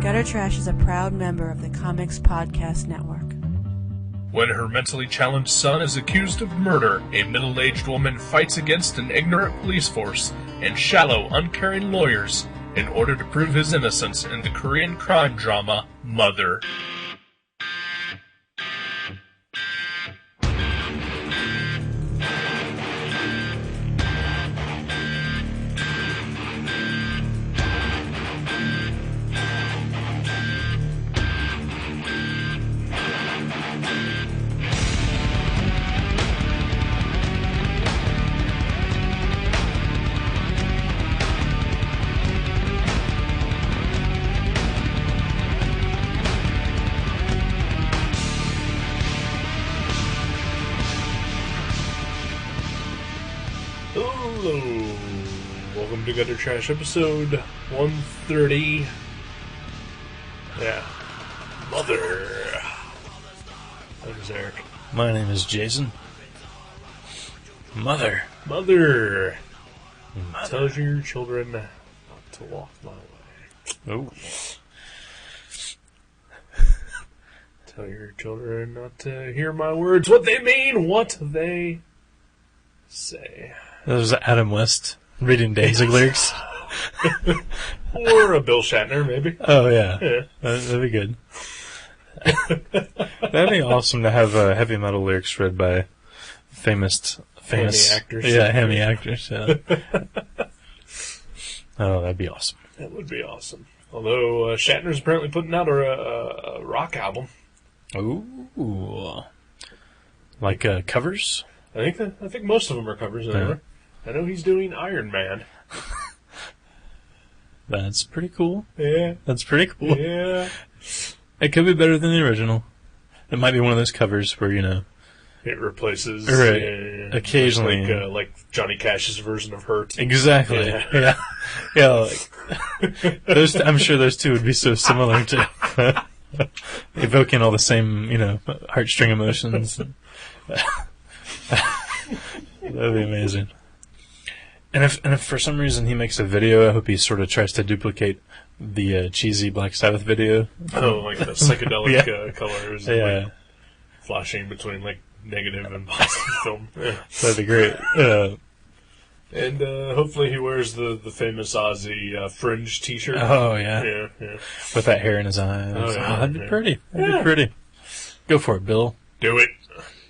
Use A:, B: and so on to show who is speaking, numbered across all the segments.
A: Gutter Trash is a proud member of the Comics Podcast Network.
B: When her mentally challenged son is accused of murder, a middle-aged woman fights against an ignorant police force and shallow, uncaring lawyers in order to prove his innocence in the Korean crime drama, Mother. Hello, welcome to Gutter Trash episode 130. Yeah, Mother. My name is Eric.
C: My name is Jason. Mother.
B: Mother. Tells your children not to walk my way.
C: Oh.
B: Tell your children not to hear my words, what they mean, what they say.
C: That was Adam West reading Danzig lyrics.
B: Or a Bill Shatner, maybe.
C: Oh, yeah.
B: Yeah.
C: That'd be good. That'd be awesome to have heavy metal lyrics read by famous
B: Hammy actors.
C: Yeah, hammy actors. Yeah. Oh, that'd be awesome.
B: That would be awesome. Although Shatner's apparently putting out a rock album.
C: Ooh. Like covers?
B: I think most of them are covers. Anyway. I know he's doing Iron Man.
C: That's pretty cool.
B: Yeah.
C: That's pretty cool.
B: Yeah.
C: It could be better than the original. It might be one of those covers where,
B: It replaces
C: right. Occasionally,
B: like Johnny Cash's version of Hurt.
C: Exactly.
B: Yeah.
C: Yeah. Like, I'm sure those two would be so similar to evoking all the same, heartstring emotions. That'd be amazing. And if for some reason he makes a video, I hope he sort of tries to duplicate the cheesy Black Sabbath video.
B: Oh, like the psychedelic colors.
C: Yeah.
B: Like, flashing between like negative and positive film. Yeah.
C: That'd be great.
B: And hopefully he wears the famous Ozzy fringe t-shirt.
C: Oh, yeah.
B: Yeah.
C: With that hair in his eyes.
B: Oh, yeah.
C: That'd be pretty. That'd be pretty. Go for it, Bill.
B: Do it.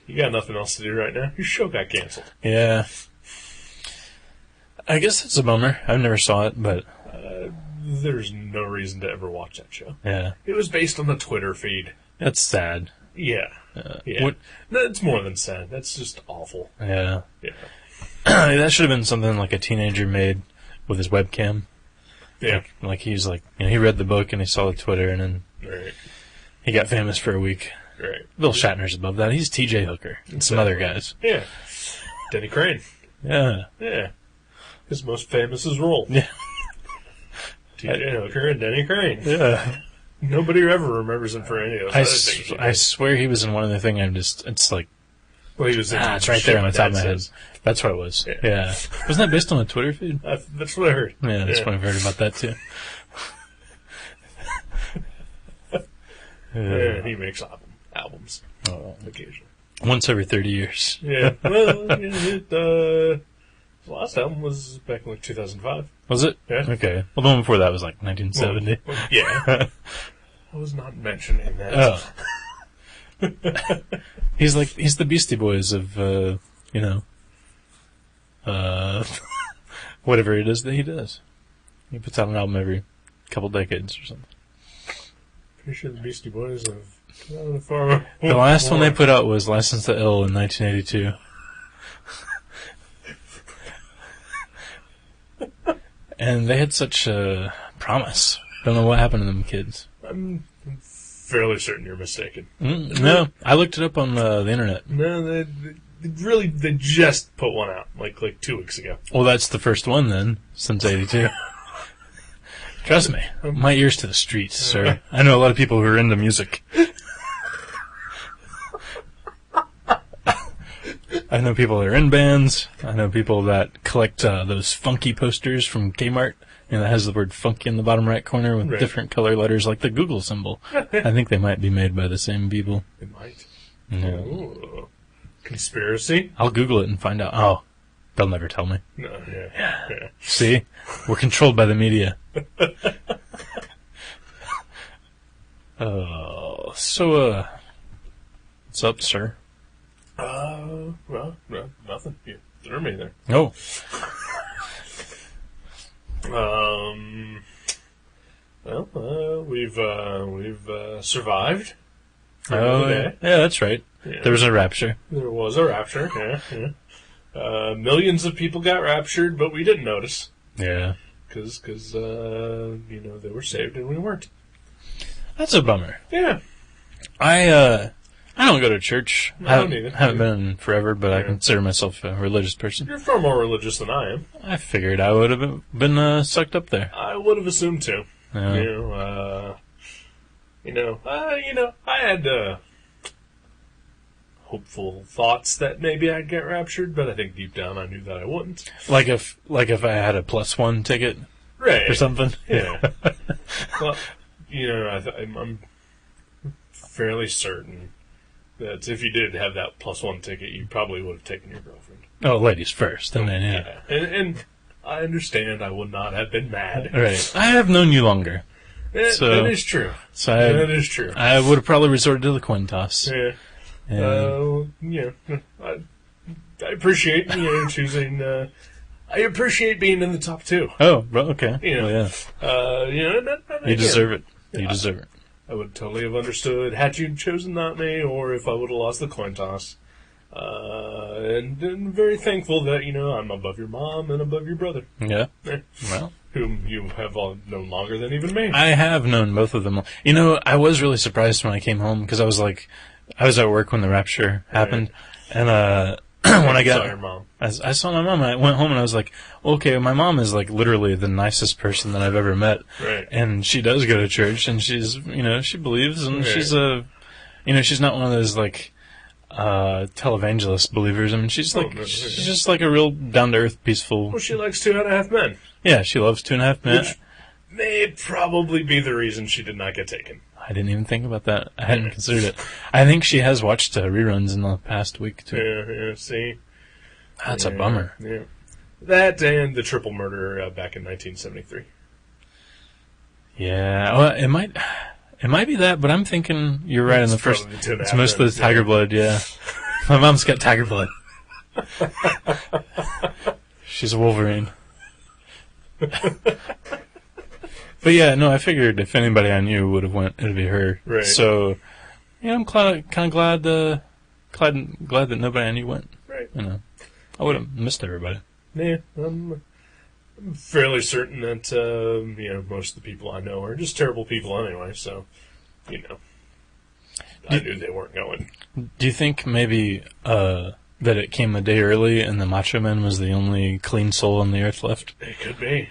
B: You got nothing else to do right now. Your show got canceled.
C: Yeah. I guess it's a bummer. I never saw it, but...
B: There's no reason to ever watch that show.
C: Yeah.
B: It was based on the Twitter feed.
C: That's sad.
B: Yeah. Yeah.
C: What?
B: No, it's more than sad. That's just awful.
C: Yeah.
B: Yeah.
C: That should have been something like a teenager made with his webcam.
B: Yeah.
C: Like he was like, he read the book and he saw the Twitter and then
B: Right.
C: he got famous for a week.
B: Right.
C: Bill Shatner's above that. He's T.J. Hooker and some other guys.
B: Yeah. Denny Crane.
C: Yeah.
B: Yeah. His most famous role.
C: Yeah.
B: T.J. Hooker and Denny Crane.
C: Yeah.
B: Nobody ever remembers him for any of those other things.
C: I swear he was in one other thing. it's like,
B: Well, he was in
C: it's right there on the top of my head.
B: Says.
C: That's what it was.
B: Yeah.
C: Yeah. Wasn't that based on a Twitter feed?
B: That's what I heard.
C: Yeah, that's what I've heard about that too.
B: Yeah, he makes albums occasionally.
C: Once every 30 years.
B: Yeah. Well, his last album was back in like 2005.
C: Was it?
B: Yeah.
C: Okay. Well, the one before that was like 1970.
B: Well, yeah. I was not mentioning that.
C: Oh. He's the Beastie Boys of, whatever it is that he does. He puts out an album every couple decades or something.
B: Pretty sure the Beastie Boys have far.
C: The last one they put out was License to Ill in 1982. And they had such promise. Don't know what happened to them kids.
B: I'm fairly certain you're mistaken.
C: No, I looked it up on the internet.
B: No, they just put one out like 2 weeks ago.
C: Well, that's the first one then, since 82. Trust me, my ear's to the streets, sir. I know a lot of people who are into music. I know people that are in bands. I know people that collect those funky posters from Kmart that has the word funky in the bottom right corner with different color letters like the Google symbol. I think they might be made by the same people.
B: It might.
C: Yeah.
B: Ooh. Conspiracy?
C: I'll Google it and find out. Oh, they'll never tell me.
B: No, yeah.
C: See? We're controlled by the media. So, what's up, sir?
B: Well, nothing. You threw me there.
C: Oh.
B: We've survived.
C: Oh, yeah, that's right.
B: Yeah.
C: There was a rapture.
B: There was a rapture, yeah. Millions of people got raptured, but we didn't notice.
C: Yeah.
B: Because they were saved and we weren't.
C: That's a bummer.
B: Yeah.
C: I don't go to church.
B: No,
C: I
B: I don't either.
C: haven't been in forever, but I consider myself a religious person.
B: You're far more religious than I am.
C: I figured I would have been sucked up there.
B: I would have assumed too.
C: Yeah.
B: I had hopeful thoughts that maybe I'd get raptured, but I think deep down I knew that I wouldn't.
C: Like if I had a +1 ticket
B: Right.
C: or something.
B: Yeah. Well, I'm fairly certain that if you did have that +1 ticket, you probably would have taken your girlfriend.
C: Oh, ladies first, and then yeah.
B: And I understand I would not have been mad.
C: Right. I have known you longer.
B: That is true.
C: So
B: that is true.
C: I would have probably resorted to the coin toss.
B: Yeah. I appreciate choosing. I appreciate being in the top two.
C: Oh, okay.
B: Yeah.
C: You deserve it. You deserve it.
B: I would totally have understood had you chosen not me, or if I would have lost the coin toss. And very thankful that I'm above your mom and above your brother.
C: Yeah. Well,
B: whom you have all known longer than even me.
C: I have known both of them. I was really surprised when I came home because I was at work when the rapture happened, and when I
B: saw your mom.
C: I saw my mom. And I went home and I was like, okay, my mom is like literally the nicest person that I've ever met,
B: right? And
C: she does go to church, and she's she believes, and she's she's not one of those like televangelist believers. I mean, she's just like a real down to earth, peaceful.
B: Well, she likes 2.5 Men.
C: Yeah, she loves 2.5 Men.
B: Which may probably be the reason she did not get taken.
C: I didn't even think about that. I hadn't considered it. I think she has watched reruns in the past week, too.
B: Yeah, see?
C: That's a bummer.
B: Yeah. That and the triple murder back in 1973.
C: Yeah, well, it might be that, but I'm thinking you're right in the first. It's most of the Tiger Blood, yeah. My mom's got Tiger Blood. She's a Wolverine. But yeah, no, I figured if anybody I knew would have went, it'd be her.
B: Right.
C: So, I'm kind of glad that nobody I knew went.
B: Right.
C: I would have missed everybody.
B: Yeah, I'm fairly certain that most of the people I know are just terrible people anyway. So, I knew they weren't going.
C: Do you think maybe that it came a day early and the Macho Man was the only clean soul on the earth left?
B: It could be.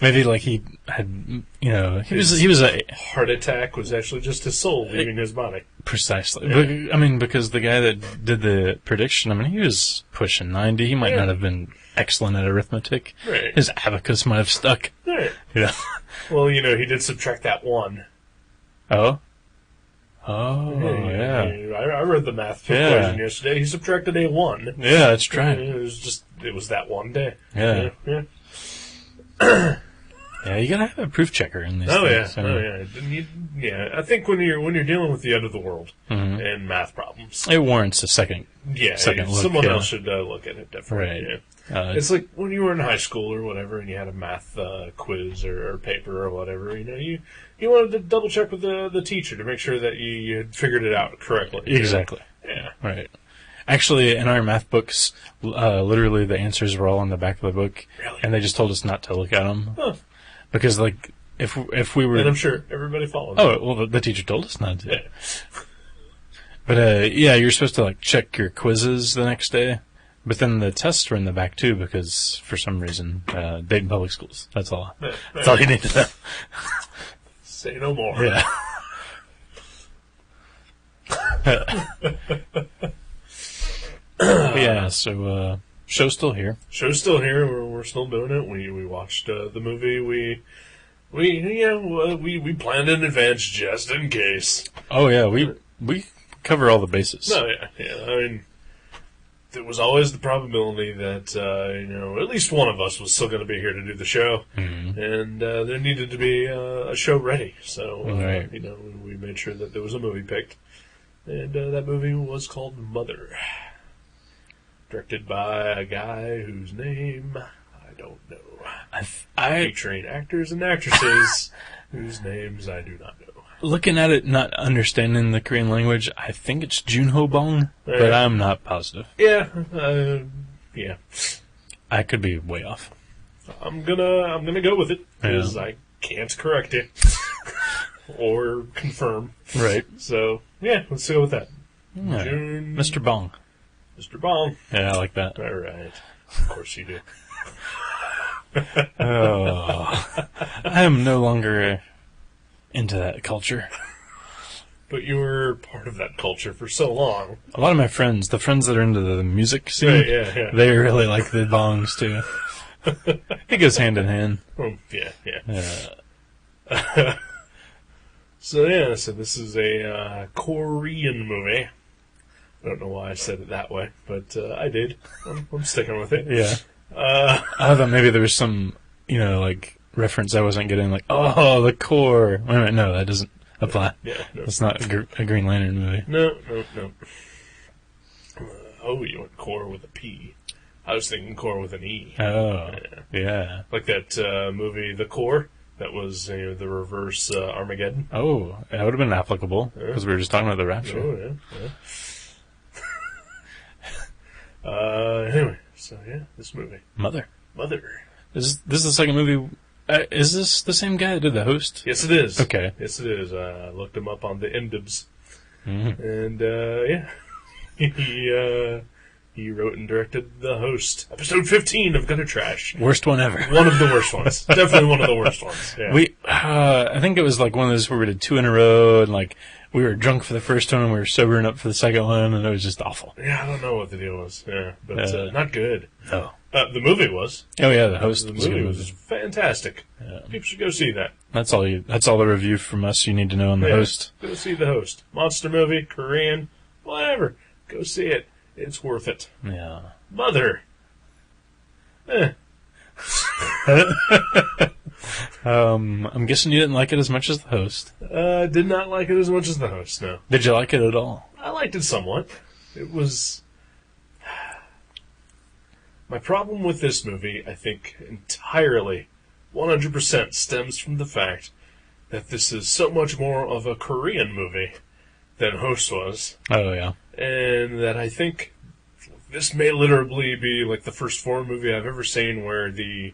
C: Maybe like he had, he was a
B: heart attack was actually just his soul leaving his body.
C: Precisely.
B: Yeah.
C: But, because the guy that did the prediction, he was pushing 90. He might not have been excellent at arithmetic.
B: Right.
C: His abacus might have stuck.
B: Right.
C: Yeah.
B: Well, he did subtract that 1.
C: Oh. Oh, yeah.
B: I read the math equation yesterday. He subtracted a 1.
C: Yeah, that's right.
B: It was that one day.
C: Yeah.
B: Yeah.
C: Yeah, you gotta have a proof checker in these
B: things.
C: Yeah.
B: Yeah. I think when you're dealing with the end of the world and math problems,
C: it warrants a second.
B: Second look. Someone else should look at it differently.
C: Right.
B: Yeah. It's like when you were in high school or whatever, and you had a math quiz or paper or whatever. You wanted to double check with the teacher to make sure that you had figured it out correctly.
C: Exactly.
B: Yeah.
C: Right. Actually, in our math books, literally the answers were all on the back of the book, and they just told us not to look at them.
B: Huh.
C: Because, if we were...
B: And I'm sure everybody followed.
C: Oh, well, the teacher told us not to.
B: Yeah.
C: But, you're supposed to, check your quizzes the next day, but then the tests were in the back, too, because, for some reason, Dayton Public Schools. That's all. That's all you need to know.
B: Say no more.
C: Yeah. Yeah, so, Show's still here.
B: Show's still here. We're still doing it. We watched the movie. We planned in advance just in case.
C: Oh yeah, we cover all the bases.
B: No, yeah. I mean, there was always the probability that at least one of us was still going to be here to do the show, and there needed to be a show ready. So
C: right.
B: we made sure that there was a movie picked, and that movie was called Mother, directed by a guy whose name I don't know, featuring actors and actresses whose names I do not know.
C: Looking at it, not understanding the Korean language, I think it's Junho Bong, but I'm not positive.
B: Yeah.
C: I could be way off.
B: I'm gonna go with it because I can't correct it or confirm.
C: Right.
B: So yeah, let's go with that.
C: Yeah.
B: June.
C: Mr. Bong.
B: Mr. Bong.
C: Yeah, I like that.
B: All right. Of course you do.
C: Oh, I am no longer into that culture.
B: But you were part of that culture for so long.
C: A lot of my friends, the friends that are into the music scene,
B: yeah.
C: they really like the bongs too. It goes hand in hand.
B: Yeah. So this is a Korean movie. I don't know why I said it that way, but I did. I'm sticking with it.
C: Yeah. I thought maybe there was some, reference I wasn't getting, like, oh, the core. Wait a minute, no, that doesn't apply.
B: Yeah, no.
C: It's not a Green Lantern movie.
B: No. You went core with a P. I was thinking core with an E.
C: Oh, yeah.
B: Like that movie, The Core, that was the reverse Armageddon.
C: Oh, that would have been applicable, because we were just talking about the Rapture.
B: Oh, yeah. Anyway, so this movie.
C: Mother.
B: This
C: is the second movie. Is this the same guy that did The Host?
B: Yes, it is.
C: Okay.
B: Yes, it is. I looked him up on the IMDb's.
C: Mm-hmm.
B: And, he wrote and directed The Host. Episode 15 of Gutter Trash.
C: Worst one ever.
B: One of the worst ones. Definitely one of the worst ones. Yeah.
C: I think it was like one of those where we did 2 in a row, and like we were drunk for the first one and we were sobering up for the second one, and it was just awful.
B: Yeah, I don't know what the deal was. Yeah, but not good.
C: No.
B: The movie was.
C: Oh yeah, The Host.
B: The movie was fantastic. Yeah. People should go see that.
C: That's all the review from us you need to know on The Host.
B: Go see The Host. Monster movie, Korean, whatever. Go see it. It's worth it.
C: Yeah.
B: Mother.
C: I'm guessing you didn't like it as much as The Host.
B: Did not like it as much as The Host, no.
C: Did you like it at all?
B: I liked it somewhat. It was... My problem with this movie, I think, entirely, 100% stems from the fact that this is so much more of a Korean movie than Host was.
C: Oh, yeah.
B: And that I think this may literally be like the first foreign movie I've ever seen where the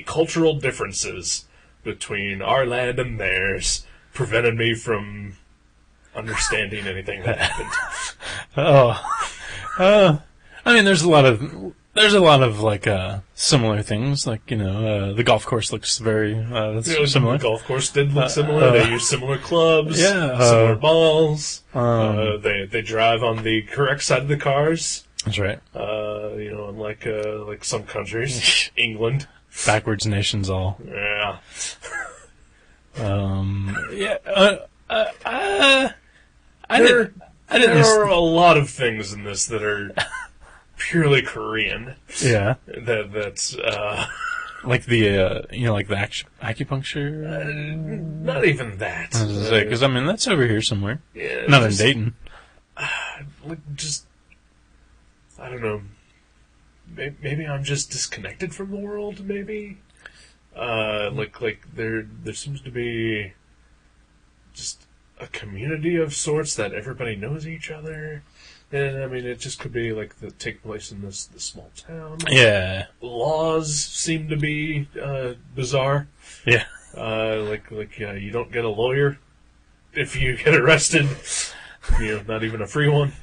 B: cultural differences between our land and theirs prevented me from understanding anything that happened.
C: I mean, there's a lot of like similar things. Like the golf course looks very similar.
B: The golf course did look similar. They use similar clubs,
C: yeah,
B: similar balls. They drive on the correct side of the cars.
C: That's right.
B: Unlike like some countries, England,
C: backwards nations all.
B: Yeah. There are a lot of things in this that are purely Korean.
C: Yeah.
B: That's
C: like the like the acupuncture.
B: Not even that.
C: Because that's over here somewhere.
B: Yeah,
C: not in Dayton.
B: I don't know. Maybe I'm just disconnected from the world. Maybe. Like there seems to be just a community of sorts that everybody knows each other. And it just could be like take place in this small town.
C: Yeah.
B: Laws seem to be bizarre.
C: Yeah.
B: You don't get a lawyer if you get arrested. Not even a free one.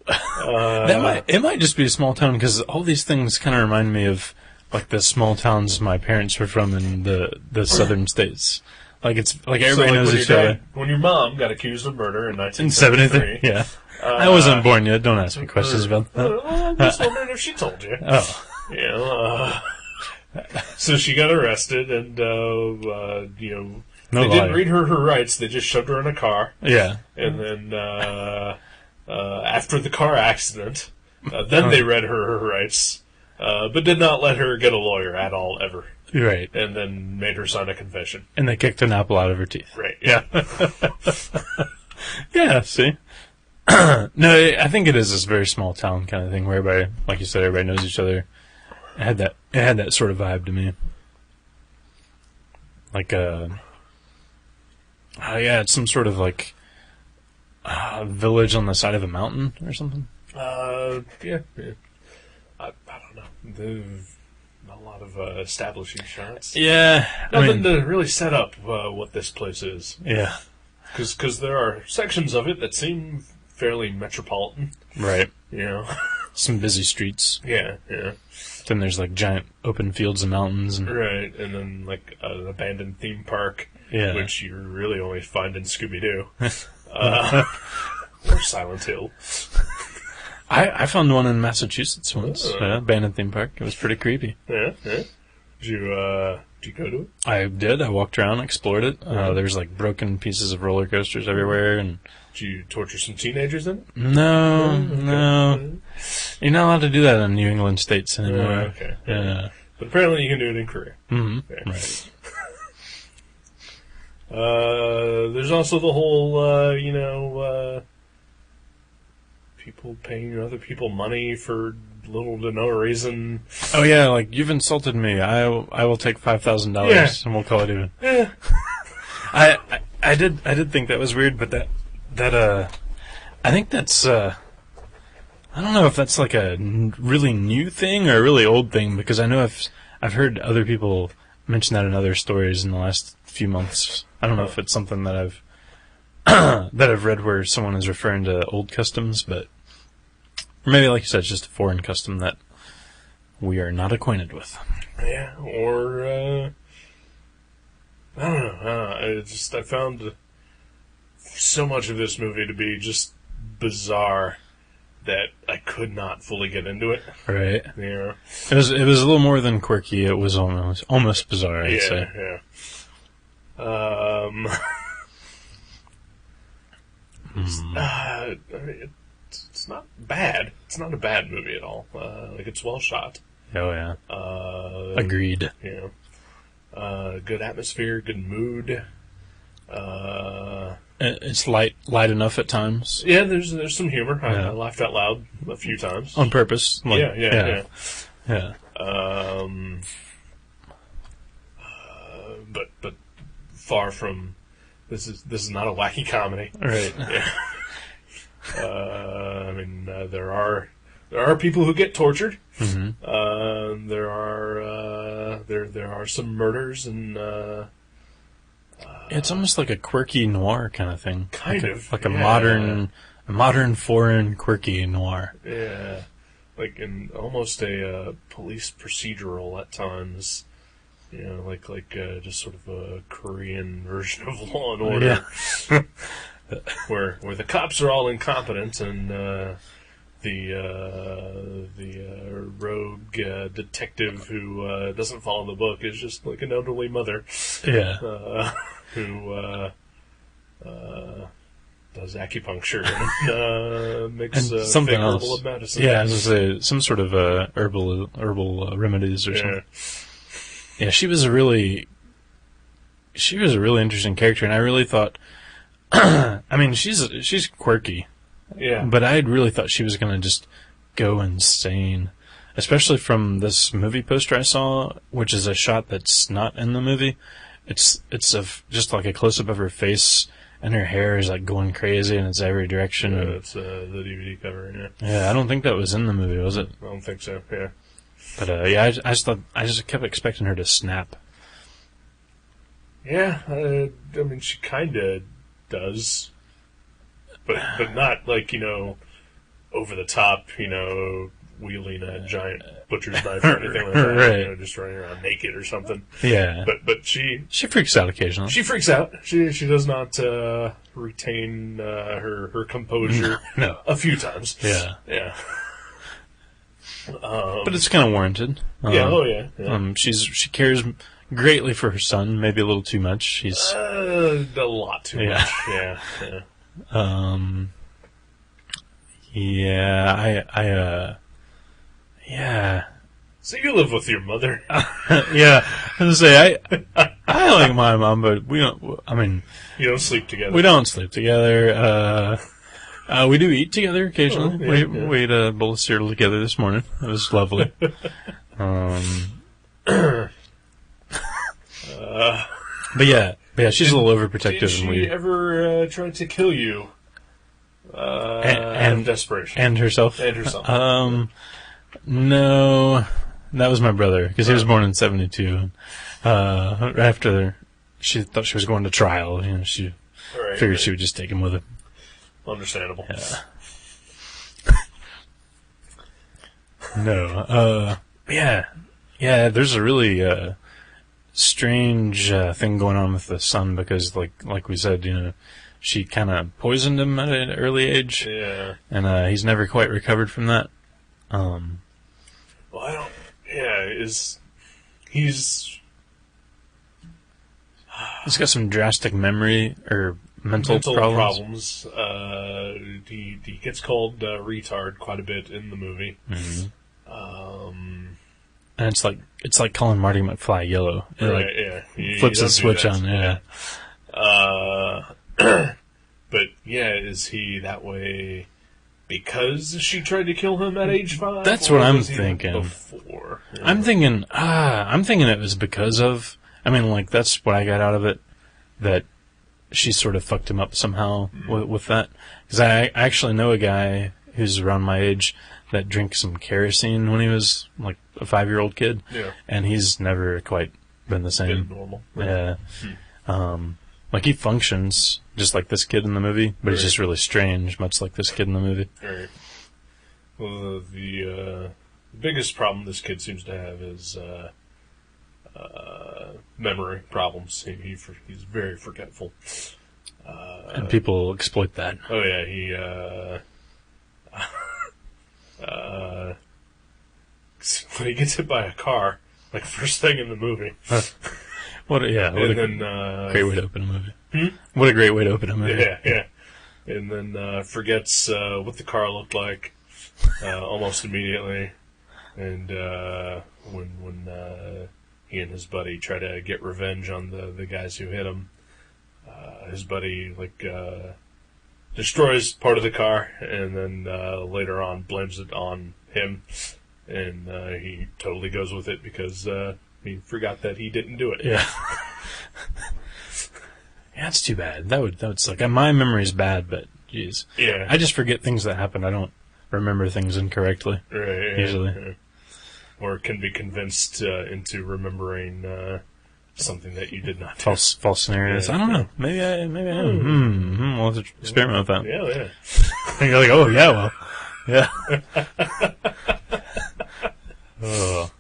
C: It might just be a small town because all these things kind of remind me of like the small towns my parents were from in the southern states. Like it's like everybody knows each other.
B: When your mom got accused of murder in 1973,
C: yeah. I wasn't born yet. Don't ask me questions about that.
B: I'm just wondering if she told you.
C: Oh.
B: You know, so she got arrested, and, you know, they didn't read her rights. They just shoved her in a car.
C: Yeah.
B: And then, after the car accident, then they read her rights, but did not let her get a lawyer at all, ever.
C: Right.
B: And then made her sign a confession.
C: And they kicked an apple out of her teeth.
B: Right, yeah.
C: Yeah, see? No, I think it is this very small town kind of thing where everybody, like you said, everybody knows each other. It had that sort of vibe to me. Like, yeah, it's some sort of, like, village on the side of a mountain or something.
B: Yeah. I don't know. Not a lot of establishing shots.
C: Yeah.
B: Nothing to really set up what this place is.
C: Yeah.
B: Because there are sections of it that seem fairly metropolitan.
C: Right.
B: You know?
C: Some busy streets.
B: Yeah.
C: Then there's, like, giant open fields and mountains.
B: Right, and then, like, an abandoned theme park, which you really only find in Scooby-Doo. Or Silent Hill.
C: I found one in Massachusetts once, abandoned theme park. It was pretty creepy.
B: Yeah. Did you go to it?
C: I did. I walked around, explored it. There's, like, broken pieces of roller coasters everywhere, and...
B: Did you torture some teenagers in it?
C: No. You're not allowed to do that in New England states anymore.
B: Okay.
C: Yeah.
B: But apparently you can do it in Korea.
C: Mm-hmm.
B: Okay.
C: Right.
B: There's also the whole, people paying other people money for little to no reason.
C: Oh yeah, like, you've insulted me. I will take $5,000 and we'll call it even.
B: Yeah.
C: I did think that was weird, but that I think that's I don't know if that's like a really new thing or a really old thing, because I know I've heard other people mention that in other stories in the last few months. I don't know if it's something that I've read where someone is referring to old customs, but or maybe, like you said, it's just a foreign custom that we are not acquainted with.
B: Yeah, or I don't know. I found so much of this movie to be just bizarre that I could not fully get into it.
C: Right.
B: Yeah.
C: It was a little more than quirky. It was almost bizarre, I'd say.
B: Yeah. It's not bad. It's not a bad movie at all. Like, it's well shot.
C: Oh yeah. Agreed.
B: Yeah. Good atmosphere, good mood.
C: It's light enough at times.
B: Yeah, there's some humor. I laughed out loud a few times
C: on purpose. Like,
B: yeah. But far from this is not a wacky comedy,
C: right?
B: Yeah. I mean, there are people who get tortured.
C: Mm-hmm.
B: There are some murders and.
C: It's almost like a quirky noir kind of thing. Like a modern foreign quirky noir.
B: Yeah. Like almost a police procedural at times. You know, like just sort of a Korean version of Law and Order.
C: Yeah.
B: where the cops are all incompetent and the rogue detective who doesn't follow the book is just like an elderly mother.
C: Yeah.
B: Who does acupuncture and makes
C: something
B: herbal
C: else.
B: medicine.
C: Yeah, I was gonna say some sort of herbal remedies or something. Yeah, she was a really interesting character, and I really thought. I mean, she's quirky.
B: Yeah.
C: But I really thought she was gonna just go insane, especially from this movie poster I saw, which is a shot that's not in the movie. It's just like a close up of her face, and her hair is like going crazy, and it's every direction.
B: Yeah, it's the DVD cover. Yeah.
C: Yeah, I don't think that was in the movie, was it?
B: I don't think so. Yeah.
C: But yeah, I just kept expecting her to snap.
B: Yeah, I mean, she kind of does, but not like, over the top, wielding a giant butcher's knife or anything like that.
C: Right.
B: You know, just running around naked or something.
C: Yeah.
B: But she
C: freaks out occasionally.
B: She freaks out. She does not retain her composure.
C: No.
B: A few times.
C: Yeah.
B: Yeah.
C: But it's kind of warranted.
B: Yeah.
C: She cares greatly for her son, maybe a little too much. She's
B: a lot too much. Yeah.
C: Yeah.
B: So you live with your mother?
C: Yeah. I was gonna say I like my mom, but we don't. I mean,
B: you don't sleep together.
C: We don't sleep together. We do eat together occasionally.
B: Oh,
C: we ate a bowl of cereal together this morning. It was lovely. But yeah, she's a little overprotective.
B: Did she ever try to kill you? Out of desperation.
C: And herself. No, that was my brother, because he was born in 1972. Right after she thought she was going to trial, she figured she would just take him with her.
B: Understandable.
C: No. Yeah. There's a really strange thing going on with the son, because, like we said, she kind of poisoned him at an early age.
B: Yeah.
C: And he's never quite recovered from that.
B: Well, I don't. Yeah, he's
C: got some drastic memory or mental problems.
B: He gets called retard quite a bit in the movie.
C: Mm-hmm. And it's like calling Marty McFly yellow. It flips the switch on. Yeah.
B: But is he that way because she tried to kill him at age 5?
C: That's what I'm thinking.
B: Before,
C: I'm thinking it was because of. I mean, that's what I got out of it. That she sort of fucked him up somehow with that. Because I actually know a guy who's around my age that drank some kerosene when he was like a 5-year-old kid.
B: Yeah.
C: And he's never quite been the same.
B: Been normal.
C: Yeah. He functions just like this kid in the movie, but he's just really strange, much like this kid in the movie.
B: Right. Well, the biggest problem this kid seems to have is memory problems. He's very forgetful.
C: And people exploit that.
B: Oh yeah, when he gets hit by a car, first thing in the movie.
C: What a great way to open a movie. What a great way to open a movie.
B: Yeah. And then forgets what the car looked like almost immediately. And when he and his buddy try to get revenge on the guys who hit him, his buddy destroys part of the car, and then later on blames it on him, and he totally goes with it because he forgot that he didn't do it.
C: Yeah. Yeah, that's too bad. That would suck. My memory's bad, but jeez.
B: Yeah.
C: I just forget things that happen. I don't remember things incorrectly.
B: Right.
C: Usually.
B: Yeah. Or can be convinced into remembering something that you did not do.
C: False scenarios. I don't know. Maybe I am. We'll have to experiment with that.
B: Yeah.
C: And you're like, oh yeah, well, yeah. Oh.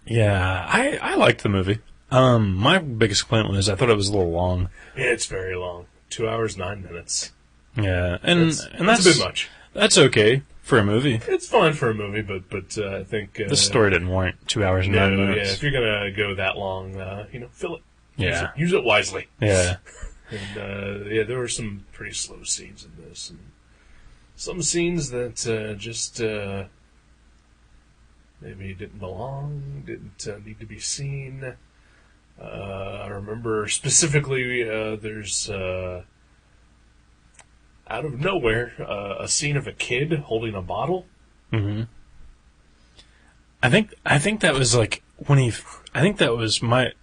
C: Yeah, I liked the movie. My biggest complaint was I thought it was a little long.
B: Yeah, it's very long. 2 hours, 9 minutes.
C: Yeah, and that's
B: a bit much.
C: That's okay for a movie.
B: It's fine for a movie, but I think
C: the story didn't warrant 2 hours and 9 minutes.
B: Yeah, if you're gonna go that long, fill it.
C: Yeah,
B: use it wisely.
C: Yeah,
B: and there were some pretty slow scenes in this, and some scenes that just maybe didn't belong, didn't need to be seen. I remember specifically there's out of nowhere a scene of a kid holding a bottle.
C: Mm-hmm. I think that was like when I think that was my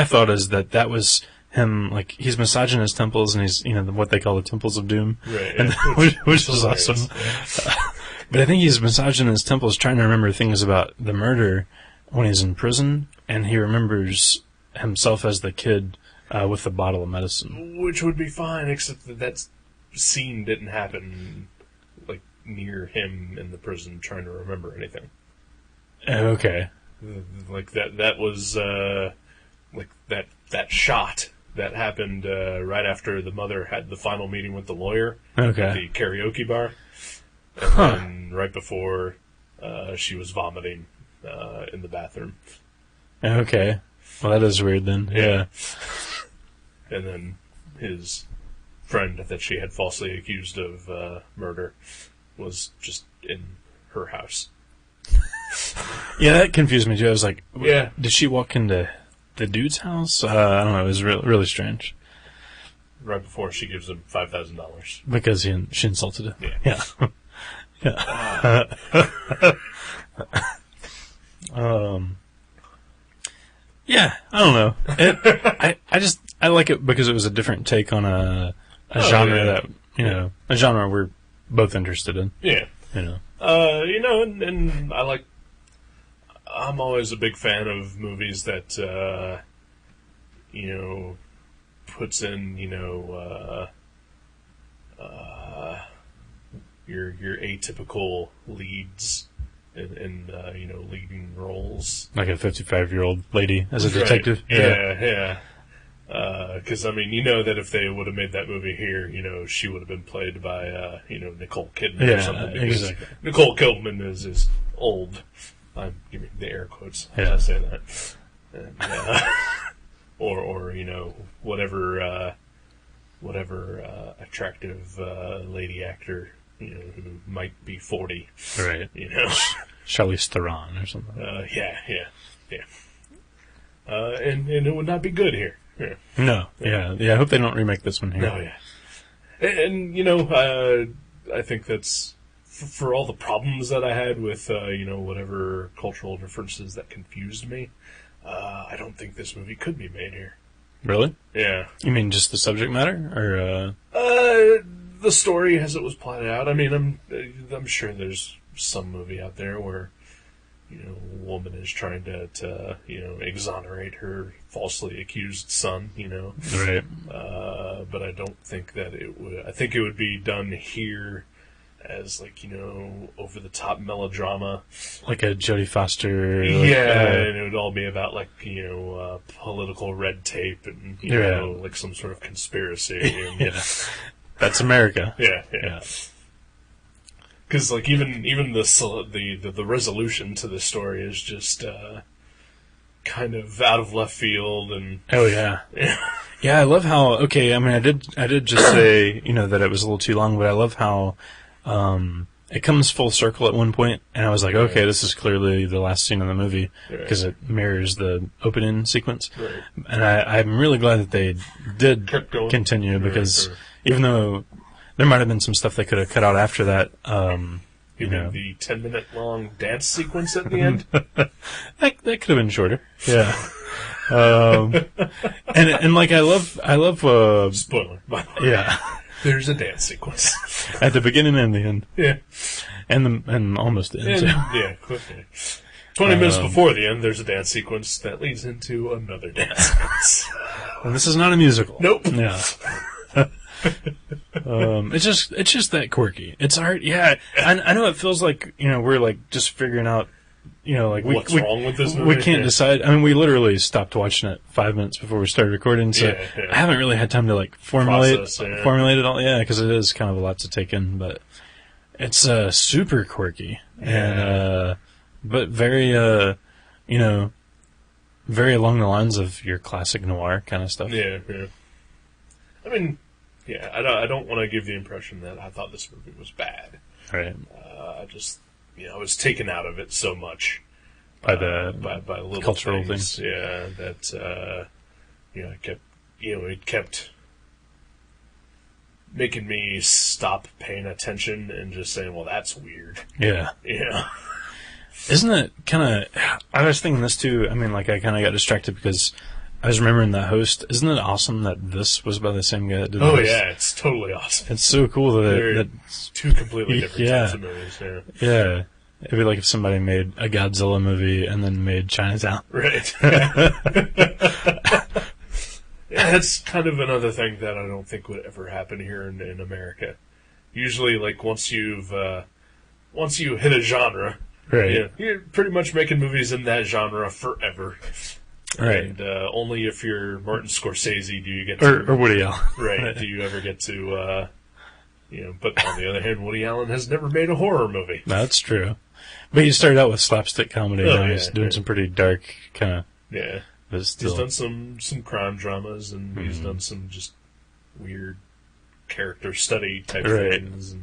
C: thought is that was him, like he's massaging his temples and he's what they call the temples of doom,
B: right?
C: And which is awesome. Yeah. But I think he's massaging his temples, trying to remember things about the murder when he's in prison, and he remembers himself as the kid with the bottle of medicine.
B: Which would be fine, except that scene didn't happen near him in the prison trying to remember anything.
C: Okay.
B: Like that was like that shot that happened right after the mother had the final meeting with the lawyer
C: Okay.
B: at the karaoke bar, and then right before she was vomiting in the bathroom.
C: Okay. Well, that is weird then. Yeah.
B: And then his friend that she had falsely accused of murder was just in her house.
C: Yeah, that confused me too. I was like,
B: Yeah.
C: did she walk into the dude's house? I don't know. It was really strange.
B: Right before she gives him $5,000.
C: Because she insulted him.
B: Yeah.
C: Yeah. Yeah, I don't know. I like it because it was a different take on a genre that, a genre we're both interested in.
B: Yeah.
C: You know.
B: And I'm always a big fan of movies that, puts in, your atypical leads in leading roles.
C: Like a 55-year-old lady as a
B: Right.
C: detective.
B: Yeah. Because, that if they would have made that movie here, she would have been played by, Nicole Kidman or something. Because
C: exactly.
B: Nicole Kidman is old. I'm giving the air quotes as
C: Yeah.
B: I say that. And, or whatever attractive lady actor, who might be 40,
C: Right. Charlize Theron or something.
B: yeah. And it would not be good here. Yeah.
C: No. Yeah. I hope they don't remake this one here.
B: No, yeah. And I think that's for all the problems that I had with, whatever cultural differences that confused me. I don't think this movie could be made here.
C: Really?
B: Yeah.
C: You mean just the subject matter, or?
B: The story as it was plotted out. I mean, I'm sure there's some movie out there where, a woman is trying to exonerate her falsely accused son.
C: Right.
B: But I don't think that it would. I think it would be done here as over the top melodrama.
C: Like a Jodie Foster.
B: And it would all be about political red tape and like some sort of conspiracy. And,
C: Yeah. That's America.
B: Yeah. Because even the resolution to the story is just kind of out of left field and
C: Oh yeah. Yeah, I love how. Okay, I mean, I did just say that it was a little too long, but I love how it comes full circle at one point, and I was like, okay, this is clearly the last scene of the movie because it mirrors the opening sequence,
B: Right.
C: and I'm really glad that they did
B: Kept going.
C: continue because
B: Right.
C: even though there might have been some stuff they could have cut out after that,
B: Even the 10-minute long dance sequence at the end.
C: that could have been shorter. Yeah. And like I love
B: Spoiler. By the way.
C: yeah.
B: There's a dance sequence.
C: At the beginning and the end.
B: Yeah.
C: And almost the end.
B: And,
C: too.
B: yeah, quickly. 20 minutes before the end, there's a dance sequence that leads into another dance sequence.
C: And this is not a musical.
B: Nope.
C: Yeah. It's just that quirky. It's art. Yeah. I know it feels like, we're like just figuring out, like
B: What's wrong with this movie?
C: We can't decide. I mean, we literally stopped watching it 5 minutes before we started recording, so
B: Yeah.
C: I haven't really had time to like formulate
B: Process,
C: it all. Yeah, because it is kind of a lot to take in, but it's super quirky and but very very along the lines of your classic noir kind of stuff.
B: Yeah. I mean, yeah, I don't want to give the impression that I thought this movie was bad.
C: Right.
B: I just, I was taken out of it so much
C: By the
B: by little
C: cultural
B: things.
C: things.
B: Yeah, that it kept making me stop paying attention and just saying, "Well, that's weird."
C: Yeah.
B: Yeah.
C: Isn't it kind of... I was thinking this too. I mean, like, I kind of got distracted because I was remembering that host. Isn't it awesome that this was by the same guy that did
B: Oh
C: this?
B: yeah, it's totally awesome.
C: It's so cool that
B: They're two completely different types of movies. Yeah.
C: yeah. It'd be like if somebody made a Godzilla movie and then made Chinatown.
B: Right. Yeah, that's kind of another thing that I don't think would ever happen here in America. Usually, like, once you've once you hit a genre,
C: Right.
B: you're pretty much making movies in that genre forever.
C: Right.
B: And only if you're Martin Scorsese do you get to...
C: Or Woody Allen.
B: Right, do you ever get to... but on the other hand, Woody Allen has never made a horror movie.
C: That's true. But he started out with slapstick comedy.
B: Oh,
C: Now
B: yeah,
C: he's doing
B: yeah.
C: some pretty dark kind of...
B: Yeah.
C: But still...
B: He's done some crime dramas, and he's done some just weird character study type
C: Right.
B: things.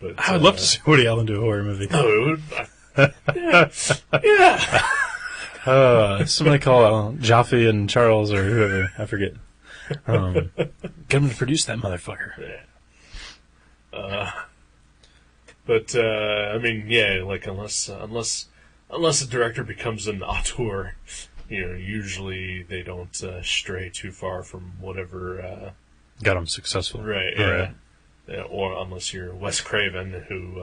B: But
C: I would love to see Woody Allen do a horror movie.
B: Oh, it would... yeah.
C: Somebody call Jaffe and Charles or whoever. I forget. Get him to produce that motherfucker.
B: Yeah. But I mean, yeah, like unless a director becomes an auteur, usually they don't stray too far from whatever.
C: Got him successful.
B: Right. Yeah.
C: Right.
B: Yeah, or unless you're Wes Craven, who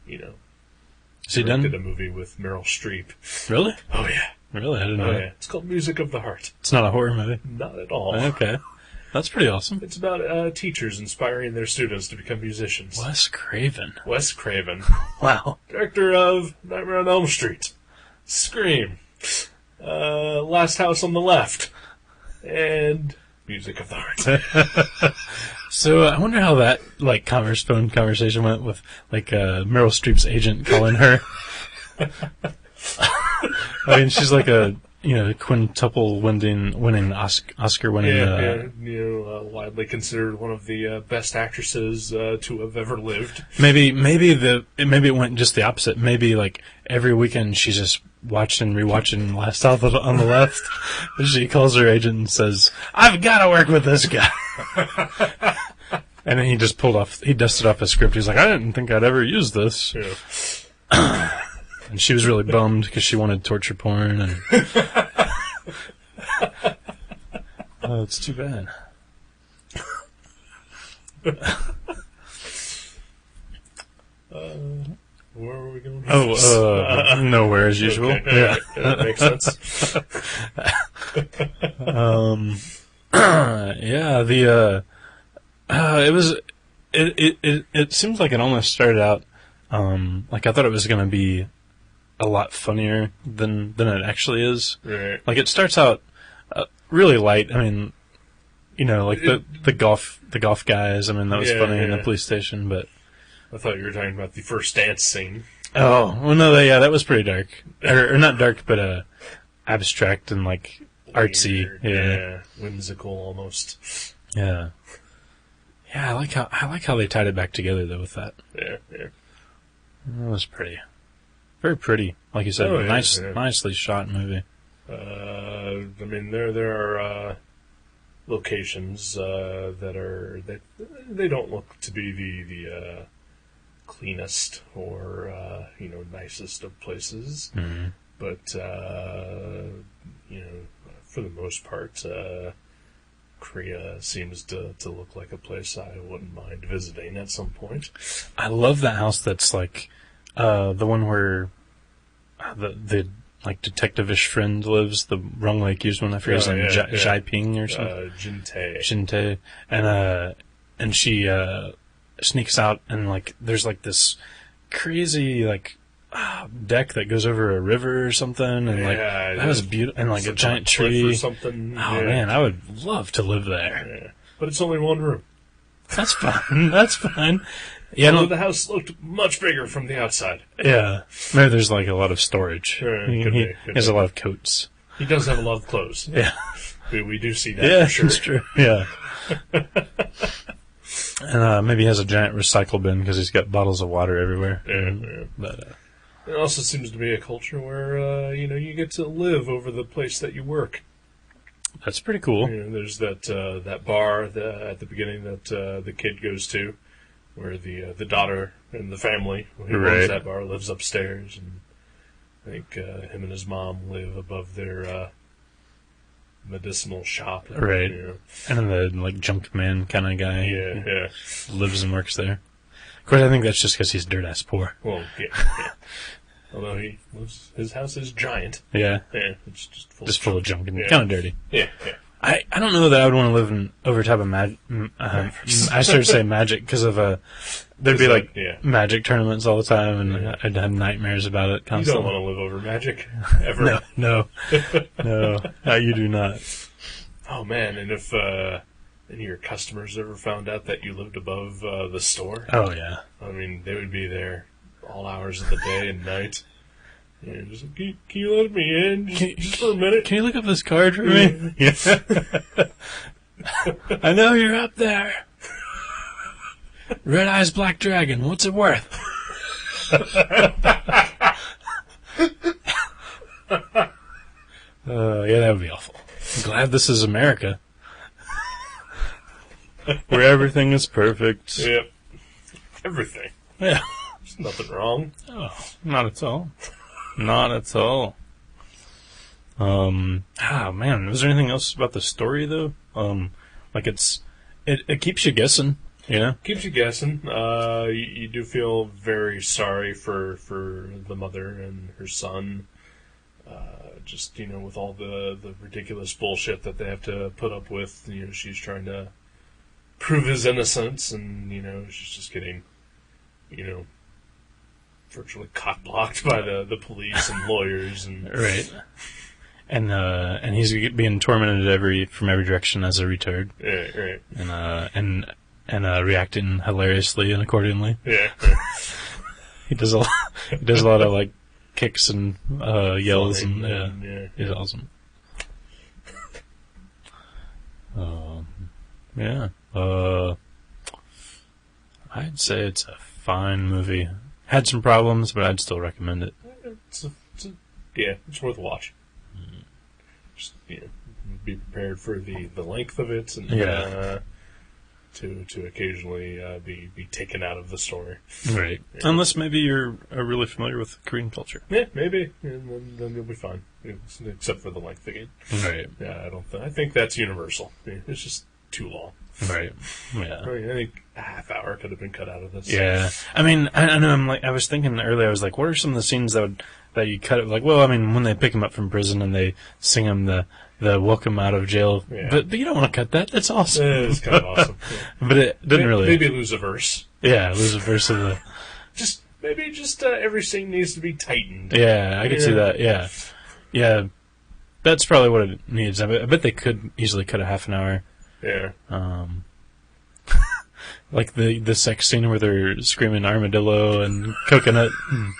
C: Is he
B: did
C: done?
B: a movie with Meryl Streep.
C: Really?
B: Oh yeah.
C: Really? I didn't know
B: Oh
C: that.
B: yeah. It's called Music of the Heart.
C: It's not a horror movie.
B: Not at all.
C: Okay. That's pretty awesome.
B: It's about teachers inspiring their students to become musicians.
C: Wes Craven.
B: Wes Craven,
C: Wow.
B: director of Nightmare on Elm Street, Scream, Last House on the Left, and Music of the Heart.
C: So I wonder how that phone conversation went with Meryl Streep's agent calling her. I mean, she's like a quintuple winning Oscar winning.
B: Widely considered one of the best actresses to have ever lived.
C: Maybe it went just the opposite. Maybe every weekend she's just watching and rewatching Last House on the Left. She calls her agent and says, "I've got to work with this guy." And then he dusted off his script. He's like, "I didn't think I'd ever use this."
B: Yeah.
C: And she was really bummed because she wanted torture porn. And oh, it's too bad.
B: Where are we going?
C: Nowhere as usual.
B: Okay.
C: Yeah.
B: That makes sense.
C: Yeah. It seems like it almost started out I thought it was going to be a lot funnier than it actually is.
B: Right.
C: It starts out really light. I mean, the golf guys. I mean, that was funny in the police station, but
B: I thought you were talking about the first dance scene.
C: oh well, no, that was pretty dark, or not dark, but abstract and artsy.
B: Weird.
C: Yeah.
B: Whimsical almost.
C: Yeah. Yeah, I like how they tied it back together though with that.
B: Yeah.
C: It was pretty. Very pretty. Like you said,
B: Oh, yeah,
C: nicely shot movie.
B: I mean, there are locations that they don't look to be the cleanest or nicest of places,
C: Mm-hmm.
B: but for the most part, Korea seems to look like a place I wouldn't mind visiting at some point.
C: I love that house that's the one where the detective-ish friend lives, the wrongly accused one. I forget his name, Jai Ping or something.
B: Jinte.
C: Jinte. And she sneaks out and there's this crazy deck that goes over a river or something, and that was beautiful, and a giant tree
B: or something.
C: Oh man, I would love to live there.
B: Yeah. But it's only one room.
C: That's fine. That's fine. Yeah,
B: Although the house looked much bigger from the outside.
C: Yeah, maybe there's a lot of storage.
B: Could
C: He has a lot of coats.
B: He does have a lot of clothes.
C: Yeah,
B: we do see that.
C: yeah,
B: for sure.
C: that's true. Yeah, and maybe he has a giant recycle bin because he's got bottles of water everywhere.
B: Yeah.
C: But
B: it also seems to be a culture where you get to live over the place that you work.
C: that's pretty cool.
B: There's that bar at the beginning that the kid goes to, where the daughter and the family who owns that bar lives upstairs, and I think him and his mom live above their medicinal shop.
C: Right. And then the junk man kind of guy
B: Yeah.
C: lives and works there. Of course, I think that's just because he's dirt-ass poor.
B: Well, yeah. Although his house is giant.
C: Yeah.
B: Yeah, it's just full
C: Just full of junk and
B: Yeah.
C: kind of dirty.
B: Yeah.
C: I don't know that I would want to live in over top of I started to say magic because of there'd be like magic tournaments all the time, and I'd have nightmares about it constantly.
B: You don't want to live over magic ever.
C: No, you do not.
B: Oh man, and if any of your customers ever found out that you lived above the store,
C: oh yeah,
B: I mean they would be there all hours of the day and night. Yeah, just can you let me in just for a minute?
C: Can you look up this card for me? Yeah. I know you're up there. Red Eyes Black Dragon, what's it worth? Yeah, that would be awful. I'm glad this is America. Where everything is perfect.
B: Yep. Everything.
C: Yeah.
B: There's nothing wrong.
C: Oh, not at all. Not at all. Man, was there anything else about the story though? Like it keeps you guessing, you know?
B: Keeps you guessing. You do feel very sorry for the mother and her son. Just, with all the ridiculous bullshit that they have to put up with. She's trying to prove his innocence, and, she's just getting, virtually cock-blocked by the police and lawyers. And
C: right. And he's being tormented from every direction as a retard.
B: Yeah, right.
C: And reacting hilariously and accordingly.
B: Yeah.
C: He does a lot of, like, kicks and yells, and
B: yeah.
C: He's awesome. Yeah. I'd say it's a fine movie. Had some problems, but I'd still recommend it.
B: It's worth a watch. Just be prepared for the length of it, and to occasionally be taken out of the story.
C: Right. Yeah. Unless maybe you're really familiar with Korean culture.
B: Yeah, maybe, and then you'll be fine. Except for the length again.
C: Right.
B: Yeah, I think that's universal. It's just too long.
C: Right. Yeah.
B: I think a half hour could have been cut out of this.
C: Yeah. I mean, I know. I was thinking earlier. I was like, what are some of the scenes that you cut? Like, well, I mean, when they pick him up from prison and they sing him the welcome out of jail. Yeah. But you don't want to cut that. That's awesome.
B: It's kind of awesome. Yeah.
C: But it didn't really.
B: Maybe lose a verse.
C: Yeah, lose a verse of the.
B: Maybe every scene needs to be tightened.
C: Yeah, I could see that. Yeah. Yeah. That's probably what it needs. I bet they could easily cut a half an hour.
B: Yeah.
C: Like the sex scene where they're screaming armadillo and coconut. And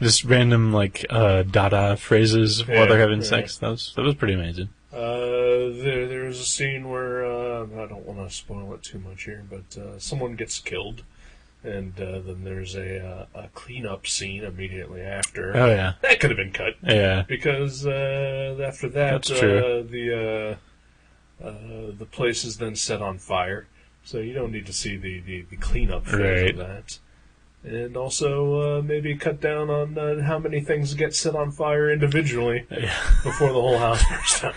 C: just random like Dada phrases while they're having sex. That was pretty amazing.
B: There's a scene where I don't want to spoil it too much here, but someone gets killed, and then there's a cleanup scene immediately after.
C: Oh yeah,
B: that could have been cut.
C: Yeah,
B: because after that,
C: that's true.
B: The place is then set on fire, so you don't need to see the cleanup phase of that. And also, maybe cut down on how many things get set on fire individually before the whole house burns down.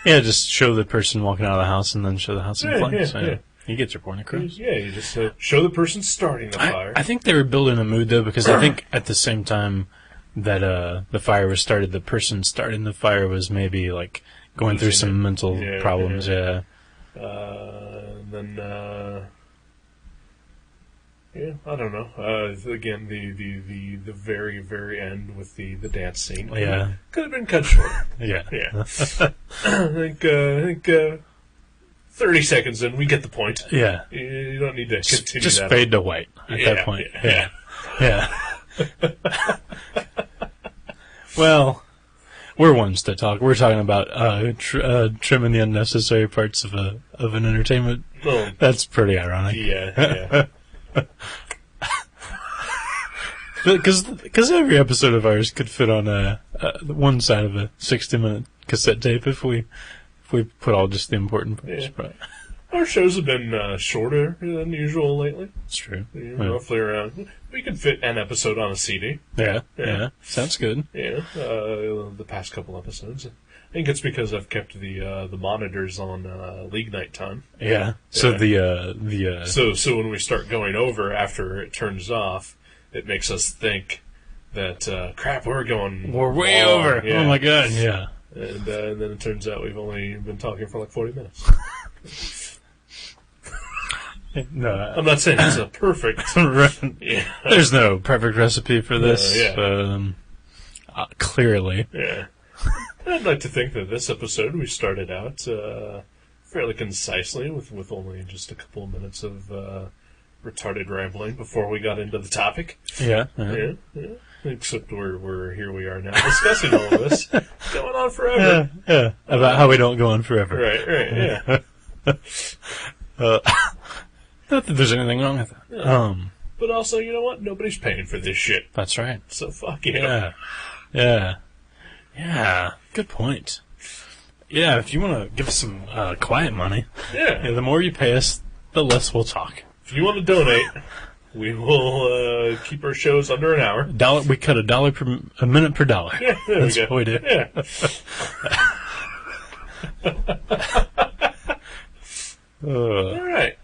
C: Yeah, just show the person walking out of the house and then show the house in flames. Yeah. You get your point across.
B: Yeah, you just show the person starting the fire.
C: I think they were building a mood, though, because I think at the same time that the fire was started, the person starting the fire was maybe, like, going through some mental problems, Then, I don't know. Again, the very, very end with the dance scene. Yeah.
B: Could have been cut short.
C: Yeah.
B: I think 30 seconds in, we get the point.
C: Yeah.
B: You don't need to continue
C: just
B: that.
C: fade to white at that point. Yeah. Well, we're ones to talk. We're talking about trimming the unnecessary parts of an entertainment.
B: Well,
C: that's pretty ironic.
B: Yeah.
C: Because every episode of ours could fit on one side of a 60-minute cassette tape if we put all just the important parts.
B: Yeah. But our shows have been shorter than usual lately.
C: That's true.
B: Roughly around. We could fit an episode on a CD.
C: Yeah. Sounds good.
B: Yeah. The past couple episodes. I think it's because I've kept the monitors on league night time.
C: Yeah. So
B: So when we start going over after it turns off, it makes us think that crap, we're way
C: over.
B: Yeah.
C: Oh my god. Yeah.
B: And then it turns out we've only been talking for like 40 minutes.
C: No,
B: I'm not saying it's a perfect.
C: right.
B: Yeah.
C: There's no perfect recipe for this.
B: Yeah.
C: Clearly.
B: Yeah. I'd like to think that this episode we started out fairly concisely with only just a couple of minutes of retarded rambling before we got into the topic.
C: Yeah.
B: Yeah. Except we're here we are now discussing all of this. Going on forever.
C: Yeah. About how we don't go on forever.
B: Right, yeah.
C: Not that there's anything wrong with that.
B: Yeah. But also, you know what? Nobody's paying for this shit.
C: That's right.
B: So fuck you.
C: Yeah. Good point. Yeah, if you want to give us some quiet money,
B: Yeah.
C: the more you pay us, the less we'll talk.
B: If you want to donate, we will keep our shows under an hour.
C: We cut a minute per dollar.
B: Yeah, there
C: That's
B: we go.
C: what we do.
B: Yeah. All right.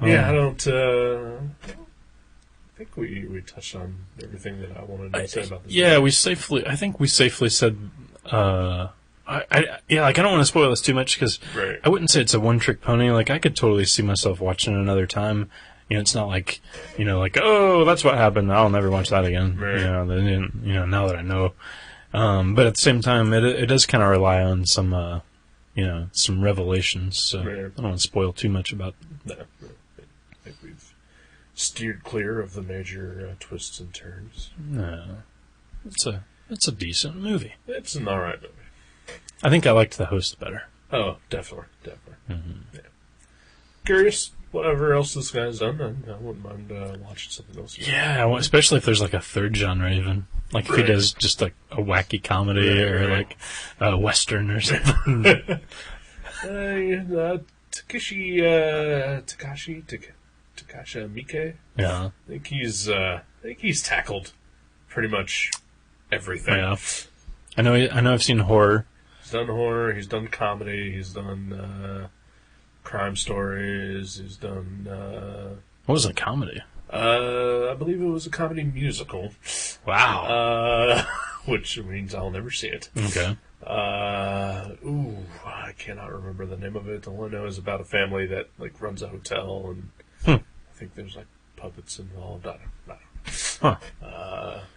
B: Yeah, I don't. I think we touched on everything that I wanted to say about this.
C: Yeah, I think we safely said. I don't want to spoil this too much because
B: Right.
C: I wouldn't say it's a one-trick pony. Like, I could totally see myself watching it another time. It's not like, oh, that's what happened. I'll never watch that again.
B: Right.
C: Now that I know. But at the same time, it does kind of rely on some, some revelations. So
B: Right.
C: I don't want to spoil too much about.
B: No, I think we've steered clear of the major twists and turns.
C: No, it's a decent movie.
B: It's an alright movie.
C: I think I liked the host better.
B: Oh, definitely.
C: Mm-hmm.
B: Yeah. Curious, whatever else this guy's done, I wouldn't mind watching something else.
C: Yeah, well, especially if there's like a third genre even. Like if he
B: Right.
C: does just like a wacky comedy or
B: Right.
C: like a western or something.
B: Takashi Miike.
C: Yeah.
B: I think he's tackled pretty much everything.
C: Yeah. I know I've seen horror.
B: He's done horror. He's done comedy. He's done crime stories. He's done.
C: What was a comedy?
B: I believe it was a comedy musical.
C: Wow.
B: Which means I'll never see it.
C: Okay.
B: I cannot remember the name of it. All I know is about a family that like runs a hotel, and I think there's like puppets involved. I don't know.
C: Huh.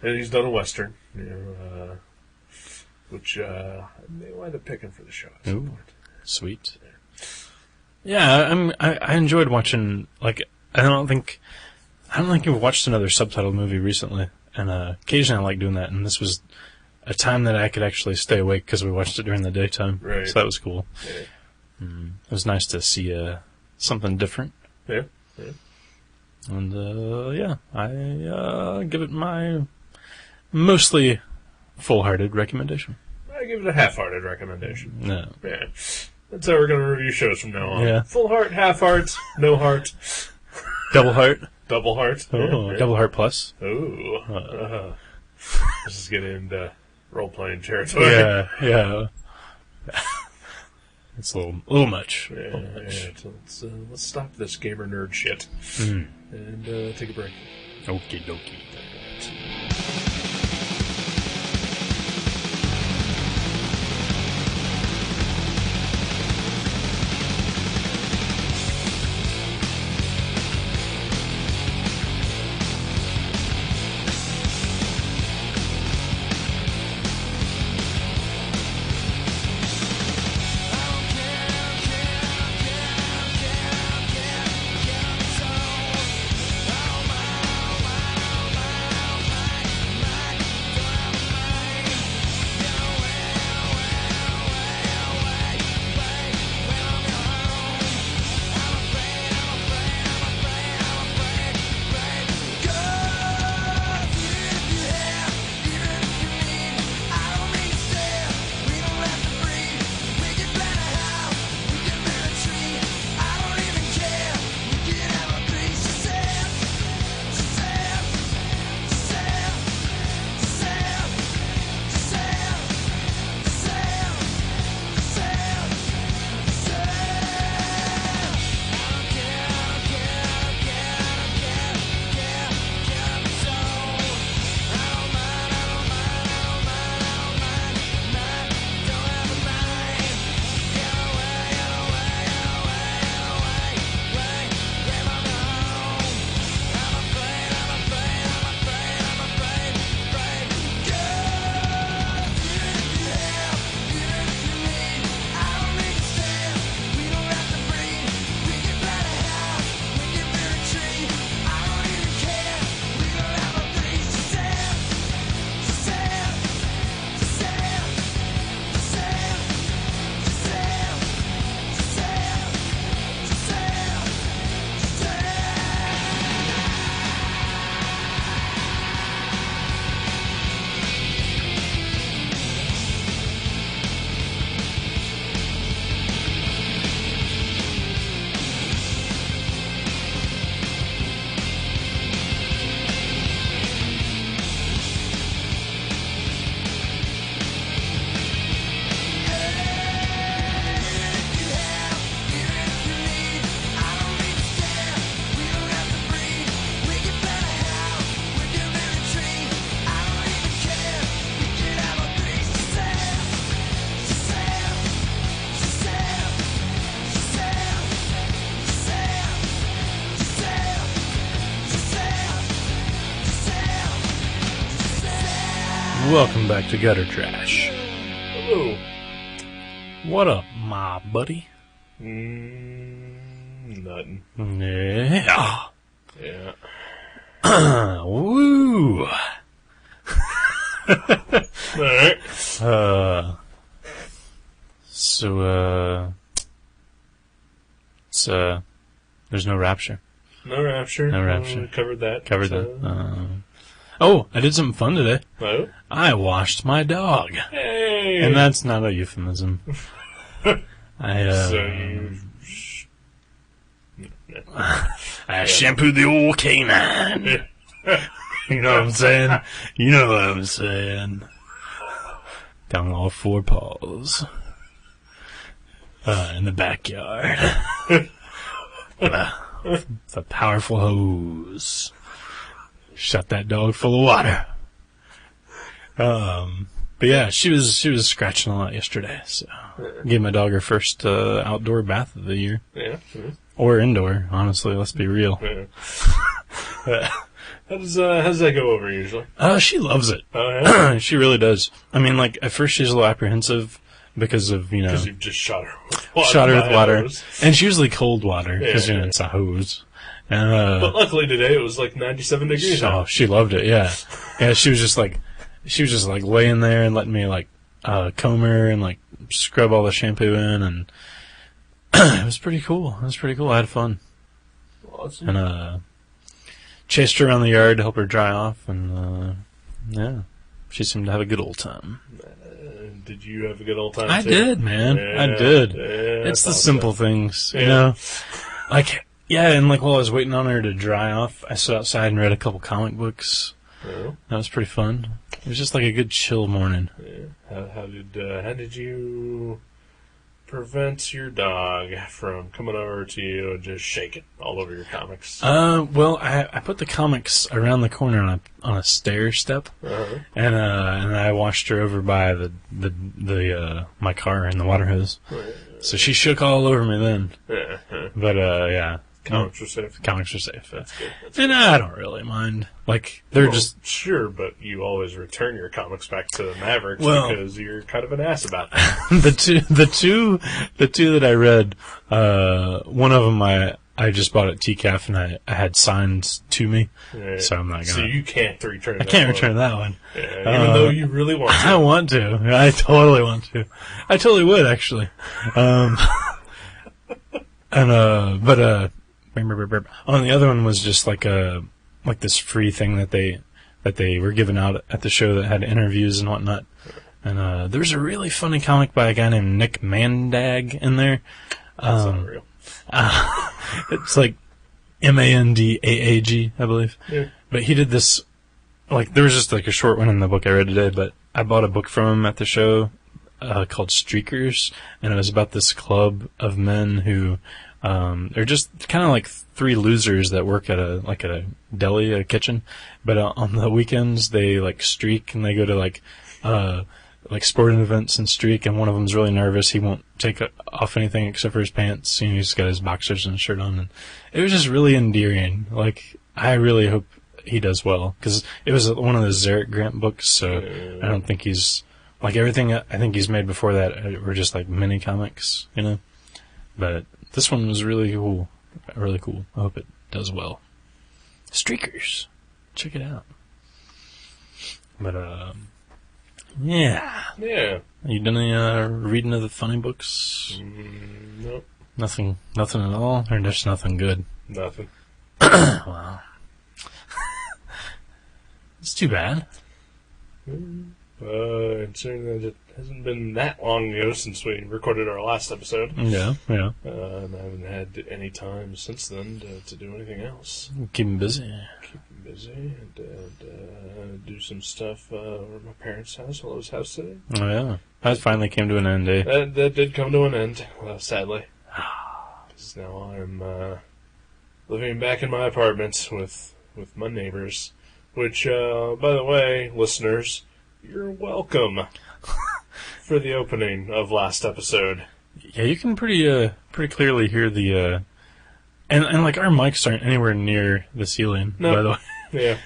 B: And he's done a western, which I may wind up picking for the show at some
C: Ooh.
B: point.
C: Sweet. Yeah, I enjoyed watching. Like, I don't think I've watched another subtitled movie recently, and occasionally I like doing that. And this was a time that I could actually stay awake because we watched it during the daytime.
B: Right.
C: So that was cool.
B: Yeah.
C: It was nice to see something different.
B: Yeah.
C: And I give it my mostly full-hearted recommendation.
B: I give it a half-hearted recommendation.
C: No.
B: Yeah. That's how we're going to review shows from now on.
C: Yeah.
B: Full heart, half heart, no heart,
C: Double heart.
B: double heart.
C: Oh,
B: Yeah.
C: double heart plus.
B: Ooh. This is getting into role-playing territory.
C: Yeah. It's a little much.
B: Yeah,
C: Little much.
B: So let's stop this gamer nerd shit and take a break.
C: Okie dokie. Welcome back to Gutter Trash.
B: Hello.
C: What up, my buddy?
B: Nothing.
C: Yeah.
B: Yeah.
C: Woo.
B: Alright.
C: There's no rapture.
B: No rapture.
C: No rapture.
B: We covered that.
C: Oh, I did something fun today.
B: Oh?
C: I washed my dog.
B: Hey!
C: And that's not a euphemism. I shampooed the old canine. You know what I'm saying? You know what I'm saying. Down all four paws. In the backyard. The powerful hose. Shut that dog full of water. But yeah, she was scratching a lot yesterday, so gave my dog her first outdoor bath of the year.
B: Yeah.
C: Or indoor, honestly, let's be real.
B: Yeah. How does that go over usually?
C: She loves it.
B: Oh, yeah?
C: She really does. I mean, like, at first she's a little apprehensive because of,
B: Because you've just shot her with water.
C: Shot her with water.
B: Hose.
C: And it's usually cold water, because,
B: Yeah.
C: it's a hose. And,
B: But luckily today it was like 97 degrees
C: oh,
B: out.
C: she loved it, yeah. Yeah, she was just like laying there and letting me, like, comb her and, like, scrub all the shampoo in, and it was pretty cool. I had fun.
B: Awesome.
C: And, chased her around the yard to help her dry off, and, yeah. She seemed to have a good old time.
B: Did you have a good old time
C: I
B: too?
C: did, man.
B: Yeah,
C: I did.
B: Yeah,
C: It's
B: I
C: the
B: thought
C: simple
B: so.
C: things, you
B: Yeah.
C: know? Like, yeah, and like while I was waiting on her to dry off, I sat outside and read a couple comic books.
B: Yeah.
C: That was pretty fun. It was just like a good chill morning.
B: Yeah. How did you prevent your dog from coming over to you and just shaking all over your comics?
C: Well, I put the comics around the corner on a stair step,
B: Uh-huh.
C: and I washed her over by the my car and the water hose. So she shook all over me then.
B: Yeah.
C: But yeah.
B: Comics are safe.
C: Comics are safe.
B: That's good.
C: And I don't really mind. Like, they're
B: Well,
C: just...
B: sure, but you always return your comics back to Mavericks
C: Well-
B: because you're kind of an ass about that.
C: the two that I read, one of them I just bought at TCAF and I had signed to me,
B: Yeah.
C: so I'm not gonna...
B: So you can't return.
C: I can't return that one.
B: Yeah, even though you really want to.
C: I want to. I totally want to. I totally would, actually. On the other one was just like this free thing that they were giving out at the show that had interviews and whatnot. And there's a really funny comic by a guy named Nick Mandag in there.
B: That's not real.
C: It's like Mandaag, I believe.
B: Yeah.
C: But he did this, like, there was just like a short one in the book I read today, but I bought a book from him at the show called Streakers, and it was about this club of men who they're just kind of like three losers that work at a deli, a kitchen, but on the weekends they like streak and they go to like sporting events and streak, and one of them's really nervous. He won't take off anything except for his pants. You know, he's got his boxers and shirt on, and it was just really endearing. Like, I really hope he does well, because it was one of the Zarek Grant books, so I don't think he's like everything I think he's made before that were just like mini comics, you know. But this one was really cool. Really cool. I hope it does well. Streakers. Check it out. But, yeah.
B: Yeah.
C: You done any reading of the funny books?
B: Nope.
C: Nothing at all? Or just nothing good?
B: Nothing.
C: Wow. It's too bad.
B: Considering that it hasn't been that long ago since we recorded our last episode.
C: Yeah.
B: And I haven't had any time since then to do anything else.
C: Keep him busy.
B: Keep busy and do some stuff over at my parents' house, Willow's house today.
C: Oh, yeah. That finally came to an end, eh?
B: That did come to an end, sadly. Because now I'm living back in my apartment with my neighbors. Which, by the way, listeners, you're welcome for the opening of last episode.
C: Yeah, you can pretty clearly hear the, and like our mics aren't anywhere near the ceiling,
B: No.
C: by the way.
B: Yeah.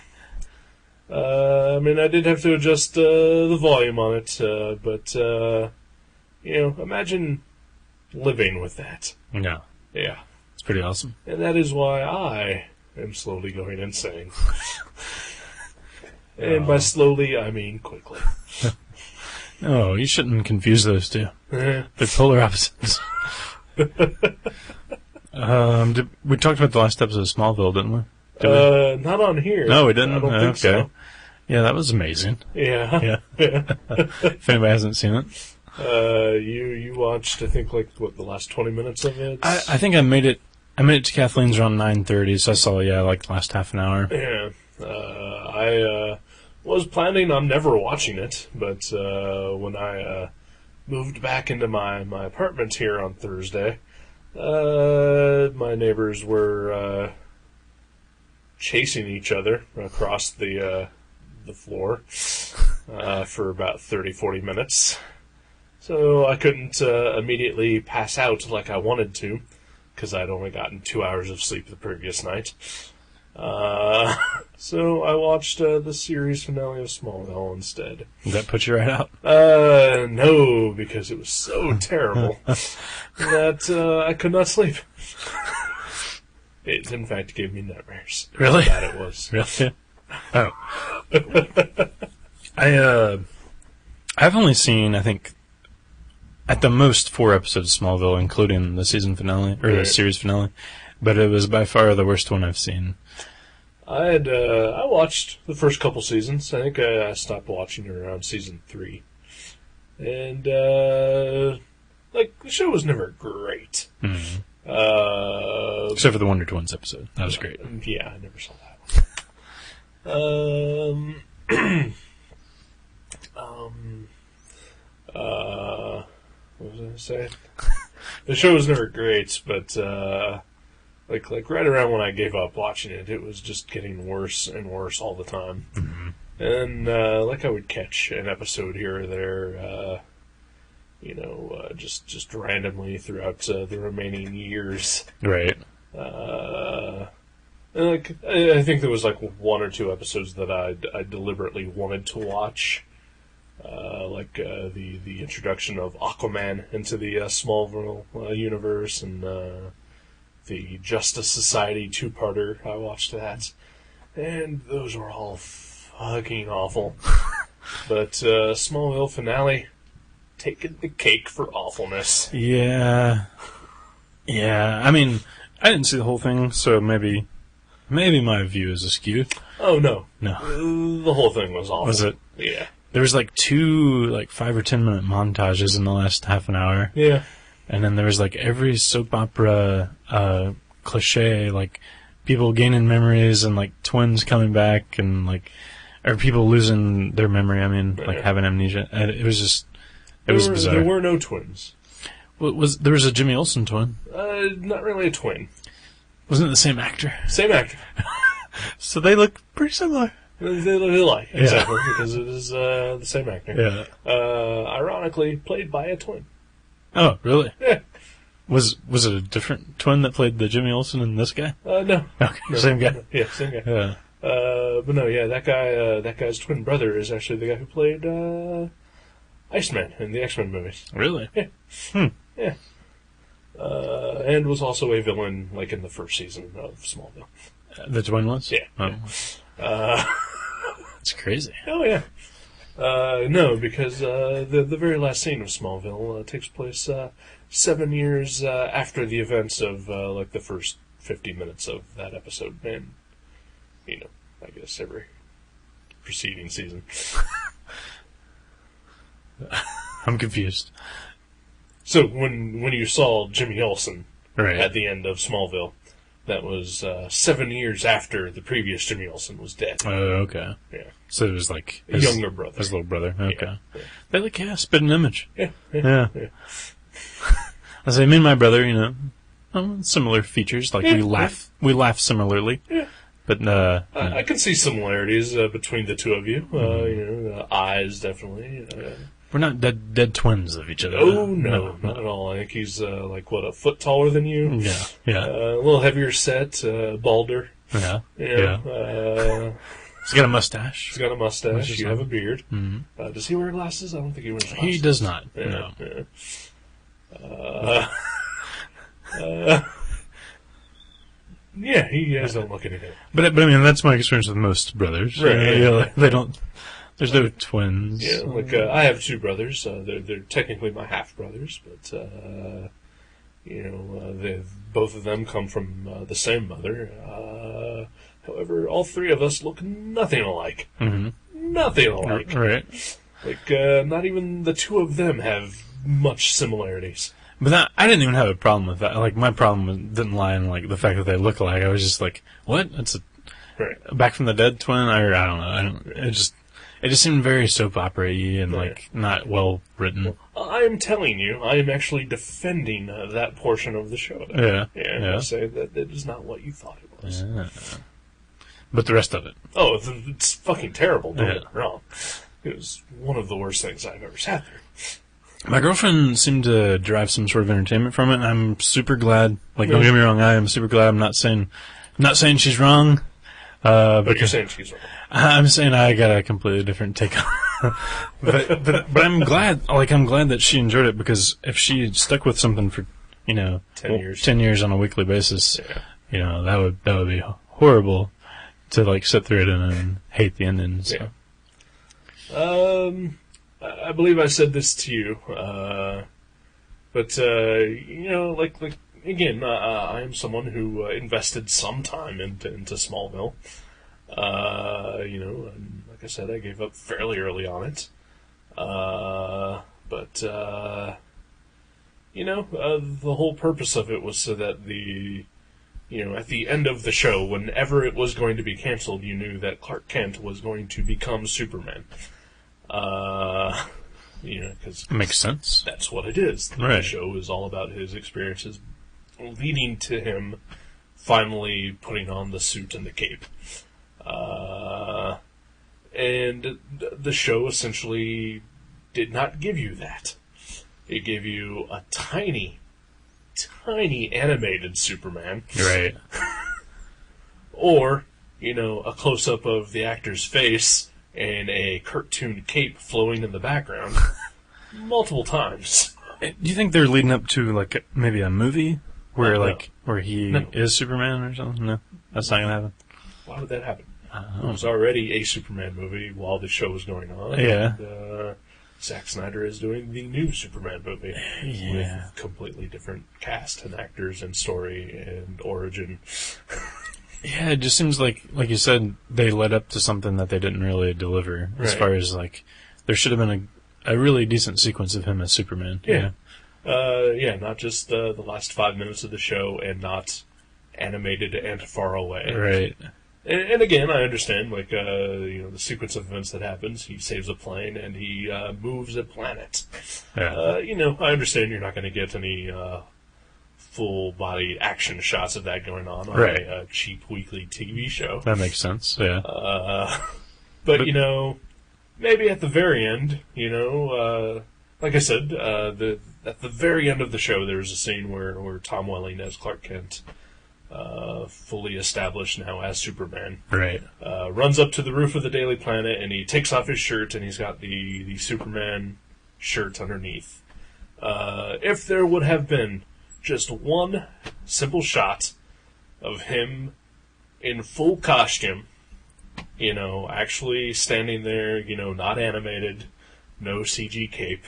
B: I mean, I did have to adjust the volume on it, but, imagine living with that.
C: No.
B: Yeah.
C: It's pretty awesome.
B: And that is why I am slowly going insane. And by slowly, I mean quickly.
C: Oh, you shouldn't confuse those two.
B: Eh.
C: They're polar opposites. We talked about the last episode of Smallville, didn't we?
B: Not on here.
C: No, we didn't?
B: I don't think so.
C: Yeah, that was amazing.
B: Yeah.
C: If anybody hasn't seen it.
B: You watched, I think, the last 20 minutes of it?
C: I think I made it to Kathleen's around 9:30, so I saw, the last half an hour.
B: Yeah. I was planning on never watching it, but when I moved back into my apartment here on Thursday, my neighbors were chasing each other across the floor for about 30-40 minutes. So I couldn't immediately pass out like I wanted to, because I'd only gotten 2 hours of sleep the previous night. So I watched the series finale of Smallville instead.
C: Did that put you right out?
B: No, because it was so terrible that I could not sleep. It, in fact, gave me nightmares.
C: Really?
B: How bad it was.
C: Really? Oh. I've only seen, I think, at the most 4 episodes of Smallville, including the season finale, or the series finale, but it was by far the worst one I've seen.
B: I watched the first couple seasons. I think I stopped watching it around season 3. And, the show was never great.
C: Mm-hmm. Except for the Wonder Twins episode. That was great.
B: Yeah, I never saw that one. What was I going to say? The show was never great, but, like right around when I gave up watching it, it was just getting worse and worse all the time.
C: Mm-hmm.
B: And, I would catch an episode here or there, just randomly throughout the remaining years.
C: Right.
B: And I think there was 1 or 2 episodes that I deliberately wanted to watch. The introduction of Aquaman into the Smallville universe, and the Justice Society 2-parter. I watched that, and those were all fucking awful. But Smallville finale, taking the cake for awfulness.
C: Yeah. I mean, I didn't see the whole thing, so maybe my view is askew.
B: Oh no,
C: no,
B: the whole thing was awful.
C: Was it?
B: Yeah.
C: There was 2 5 or 10 minute montages in the last half an hour.
B: Yeah.
C: And then there was every soap opera cliche, people gaining memories and twins coming back and or people losing their memory. I mean, having amnesia. And it was just, it was bizarre.
B: There were no twins.
C: Well, there was a Jimmy Olsen twin.
B: Not really a twin.
C: Wasn't it the same actor?
B: Same actor.
C: So they look pretty similar.
B: They look alike, exactly, because it is the same actor.
C: Yeah.
B: Ironically, played by a twin.
C: Oh, really?
B: Yeah.
C: Was it a different twin that played the Jimmy Olsen and this guy?
B: No.
C: Okay,
B: No,
C: same guy.
B: No. Yeah, same guy.
C: Yeah.
B: But no, yeah, that guy's twin brother is actually the guy who played Iceman in the X-Men movies.
C: Really?
B: Yeah. Yeah. And was also a villain, in the first season of Smallville.
C: The twin was?
B: Yeah.
C: Oh. It's crazy.
B: Oh, yeah. No, because the very last scene of Smallville takes place 7 years after the events of the first 50 minutes of that episode, and I guess every preceding season.
C: I'm confused.
B: So when you saw Jimmy Olsen
C: right
B: at the end of Smallville, that was 7 years after the previous Jimmy Olsen was dead.
C: Oh, okay.
B: Yeah.
C: So it was
B: his younger brother.
C: His little brother. Okay.
B: Yeah.
C: They spit an image.
B: Yeah.
C: I say, me and my brother, similar features. We laugh similarly.
B: Yeah.
C: But
B: I can see similarities between the two of you. The eyes, definitely.
C: We're not dead twins of each other.
B: Oh, no, not at all. I think he's, a foot taller than you?
C: Yeah.
B: A little heavier set, balder.
C: Yeah. He's got a mustache.
B: He's got a mustache. You have a beard.
C: Mm-hmm.
B: Does he wear glasses? I don't think he wears glasses.
C: He does not.
B: Yeah,
C: No.
B: Yeah, he has no look anything.
C: But I mean, that's my experience with most brothers.
B: Right.
C: Like, they don't. There's no twins.
B: Yeah, like I have two brothers. They're technically my half brothers, but both of them come from the same mother. However, all three of us look nothing alike.
C: Mm-hmm.
B: Nothing alike.
C: Right.
B: Like not even the two of them have much similarities.
C: But I didn't even have a problem with that. Like, my problem didn't lie in, like, the fact that they look alike. I was just like, what? That's a Back from the Dead twin? Or, I don't know. It just seemed very soap opera-y and, like, not well written.
B: Well, I am telling you, I am actually defending that portion of the show.
C: Yeah.
B: I say that it is not what you thought it was.
C: Yeah. But the rest of it.
B: Oh, it's fucking terrible, don't get me wrong. It was one of the worst things I've ever sat through.
C: My girlfriend seemed to derive some sort of entertainment from it, and I'm super glad. Like, don't get me wrong, I am super glad. I'm not saying she's wrong.
B: But you're saying she's wrong.
C: I'm saying I got a completely different take on it. but I'm glad. Like, I'm glad that she enjoyed it, because if she stuck with something for 10 years on a weekly basis, that would be horrible to like sit through it and hate the ending. So.
B: Yeah. I believe I said this to you, but like again, I am someone who invested some time into Smallville. And like I said, I gave up fairly early on it. The whole purpose of it was so that at the end of the show, whenever it was going to be canceled, you knew that Clark Kent was going to become Superman. Because
C: makes sense.
B: That's what it is. The show is all about his experiences, leading to him finally putting on the suit and the cape. And the show essentially did not give you that. It gave you a tiny animated Superman.
C: Right.
B: Or, a close-up of the actor's face and a cartoon cape flowing in the background multiple times.
C: Do you think they're leading up to like maybe a movie where where he is Superman or something? No, that's not gonna happen.
B: Why would that happen? There was already a Superman movie while the show was going on.
C: Yeah.
B: And, Zack Snyder is doing the new Superman movie with completely different cast and actors and story and origin.
C: Yeah, it just seems like you said, they led up to something that they didn't really deliver. As far as, like, there should have been a really decent sequence of him as Superman.
B: Yeah. Not just the last 5 minutes of the show and not animated and far away.
C: Right.
B: And again, I understand, like, the sequence of events that happens. He saves a plane and he moves a planet.
C: Yeah.
B: I understand you're not going to get any full-body action shots of that going on a cheap weekly TV show.
C: That makes sense, yeah.
B: But maybe at the very end, like I said, at the very end of the show, there's a scene where Tom Welling as Clark Kent, fully established now as Superman, runs up to the roof of the Daily Planet and he takes off his shirt and he's got the Superman shirt underneath. If there would have been just one simple shot of him in full costume, actually standing there, not animated, no CG cape,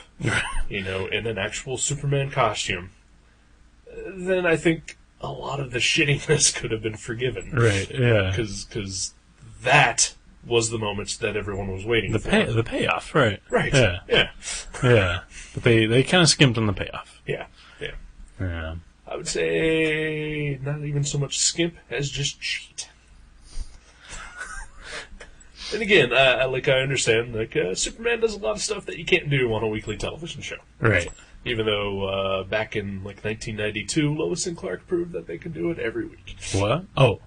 B: in an actual Superman costume, then I think a lot of the shittiness could have been forgiven.
C: Right, yeah.
B: Because that was the moments that everyone was waiting for.
C: The payoff, right.
B: Right,
C: yeah. Yeah. But they kind of skimped on the payoff.
B: Yeah.
C: Yeah.
B: I would say not even so much skimp as just cheat. And again, I understand, Superman does a lot of stuff that you can't do on a weekly television show.
C: Right.
B: Even though back in 1992, Lois and Clark proved that they could do it every week.
C: What? Oh.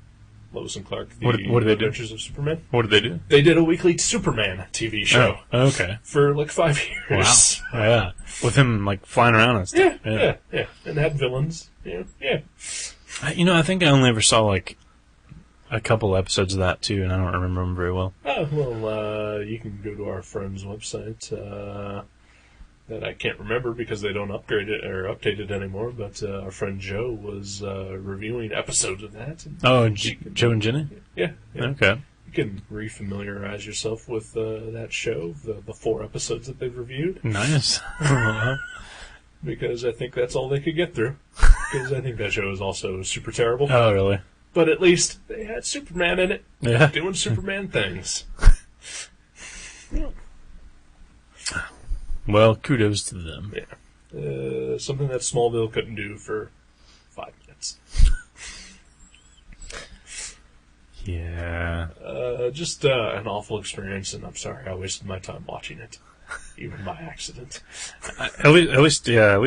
B: Lois and Clark,
C: what did they do?
B: Adventures of Superman.
C: What did they do?
B: They did a weekly Superman TV show.
C: Oh, okay.
B: For 5 years.
C: Wow. Yeah. With him flying around and stuff.
B: Yeah. And had villains. Yeah.
C: I think I only ever saw a couple episodes of that too, and I don't remember them very well.
B: Oh, well, you can go to our friend's website that I can't remember because they don't upgrade it or update it anymore, but our friend Joe was reviewing episodes of that.
C: Oh, Joe and Jenny?
B: Yeah.
C: Okay.
B: You can refamiliarize yourself with that show, the 4 episodes that they've reviewed.
C: Nice.
B: Because I think that's all they could get through. Because I think that show is also super terrible.
C: Oh, really?
B: But at least they had Superman in it,
C: Yeah.
B: doing Superman things.
C: Well, kudos to them.
B: Yeah. Something that Smallville couldn't do for 5 minutes.
C: Yeah.
B: Just an awful experience, and I'm sorry I wasted my time watching it, even by accident.
C: At least I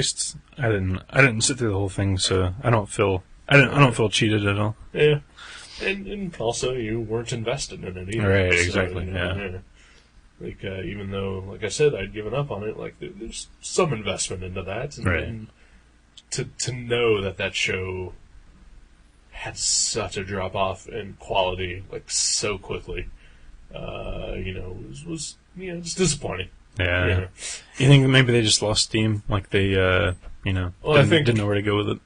C: didn't sit through the whole thing, so I don't feel cheated at all.
B: Yeah, and also you weren't invested in it either.
C: Right,
B: So,
C: exactly. Yeah.
B: Like even though, like I said, I'd given up on it. Like there's some investment into that, and
C: Right.
B: then to know that show had such a drop off in quality, like so quickly, was just disappointing.
C: Yeah.
B: Yeah.
C: You think maybe they just lost steam? Like they,
B: Well,
C: didn't know where to go with it?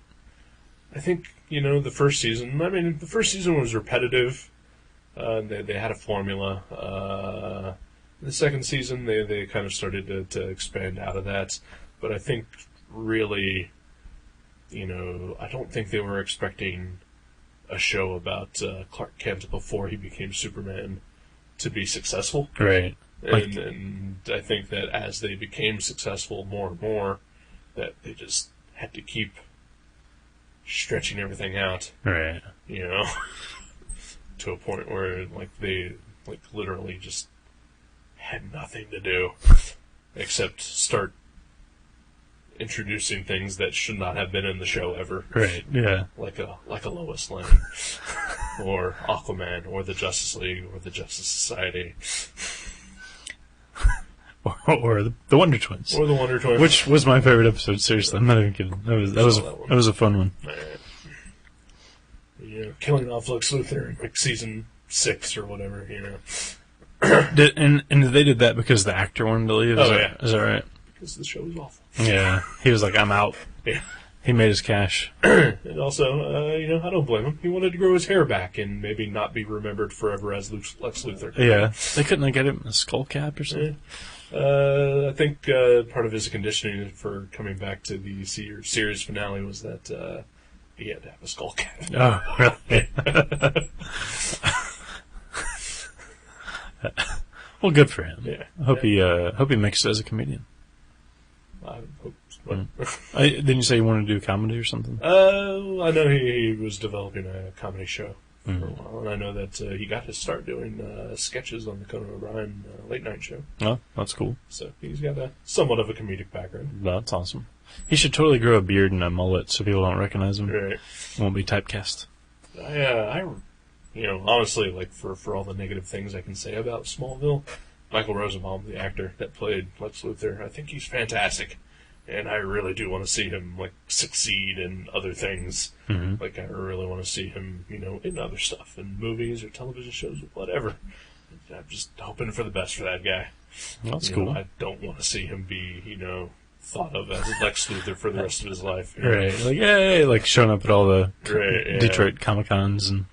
B: I think, the first season, the first season was repetitive. They had a formula. The second season, they kind of started to expand out of that. But I think really, I don't think they were expecting a show about Clark Kent before he became Superman to be successful.
C: Right.
B: And I think that as they became successful more and more, that they just had to keep stretching everything out,
C: Right.
B: to a point where they literally just had nothing to do except start introducing things that should not have been in the show ever.
C: Right. Yeah.
B: Like a Lois Lane, or Aquaman, or the Justice League, or the Justice Society,
C: Or the Wonder Twins.
B: or the Wonder Twins.
C: Which was my favorite episode, seriously. I'm not even kidding. That was a fun one.
B: Killing off Lex Luthor in season 6 or whatever.
C: And they did that because the actor wanted to leave?
B: Yeah.
C: Is that right?
B: Because the show was awful.
C: Yeah. He was like, I'm out.
B: Yeah.
C: He made his cash.
B: And also, I don't blame him. He wanted to grow his hair back and maybe not be remembered forever as Lex Luthor.
C: Yeah. They couldn't get him a skull cap or something?
B: I think part of his conditioning for coming back to the series finale was that he had to have a skull cap.
C: Oh, really? Well, good for him.
B: Yeah.
C: I hope he makes it as a comedian.
B: I hope.
C: Didn't you say you wanted to do comedy or something?
B: I know he was developing a comedy show for a
C: Mm-hmm.
B: while, and I know that he got to start doing sketches on the Conan O'Brien late night show.
C: Oh, that's cool.
B: So he's got somewhat of a comedic background.
C: That's awesome. He should totally grow a beard and a mullet so people don't recognize him.
B: Right.
C: Won't be typecast.
B: I honestly, for all the negative things I can say about Smallville, Michael Rosenbaum, the actor that played Lex Luthor, I think he's fantastic. And I really do want to see him, succeed in other things.
C: Mm-hmm.
B: I really want to see him, in other stuff, in movies or television shows or whatever. I'm just hoping for the best for that guy.
C: That's cool.
B: I don't want to see him be, thought of as Lex Luthor for the rest of his life.
C: Right. Yay! Showing up at all the
B: Right, yeah.
C: Detroit Comic-Cons and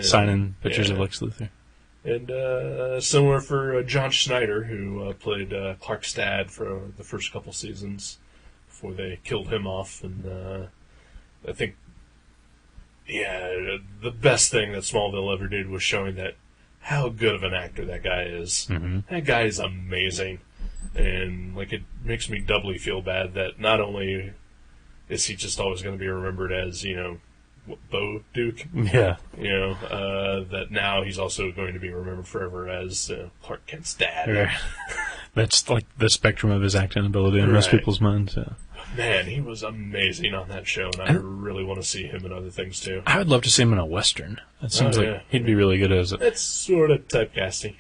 C: signing pictures of Lex Luthor.
B: And similar for John Schneider, who played Clark Stad for the first couple seasons before they killed him off. And I think, the best thing that Smallville ever did was showing that how good of an actor that guy is.
C: Mm-hmm.
B: That guy is amazing. And it makes me doubly feel bad that not only is he just always going to be remembered as, Bo Duke.
C: Yeah.
B: That now he's also going to be remembered forever as Clark Kent's dad.
C: Right. That's the spectrum of his acting ability in most
B: Right.
C: people's minds. Yeah.
B: Man, he was amazing on that show, and I really want to see him in other things too.
C: I would love to see him in a Western. It seems like
B: yeah.
C: he'd be really good as it.
B: It's sort of typecasting.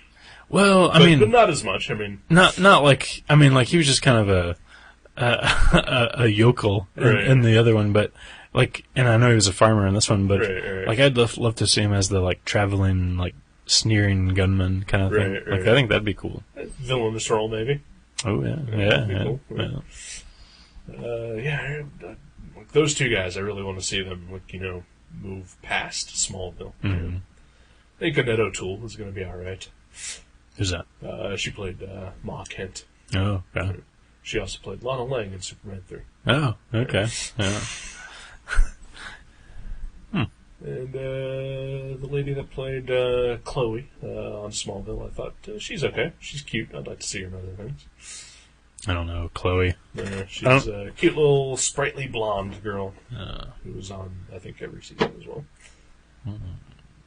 C: Well,
B: but not as much.
C: not he was just kind of a yokel
B: Right.
C: in the other one, but like, and I know he was a farmer in this one, but
B: Right.
C: like I'd love to see him as the like traveling, like sneering gunman kind of thing.
B: Right.
C: Like I think that'd be cool.
B: Villainous role, maybe.
C: Oh yeah,
B: that'd be
C: yeah,
B: cool.
C: yeah.
B: Like those two guys, I really want to see them, like, move past Smallville.
C: Mhm.
B: I think Annette O'Toole is going to be all right.
C: Who's that?
B: She played Ma Kent.
C: Oh, yeah.
B: She also played Lana Lang in Superman 3.
C: Oh, okay. Yeah.
B: And the lady that played Chloe on Smallville, I thought she's okay. She's cute. I'd like to see her in other things.
C: I don't know, Chloe.
B: She's a cute little sprightly blonde girl
C: Uh,
B: who was on, I think, every season as well.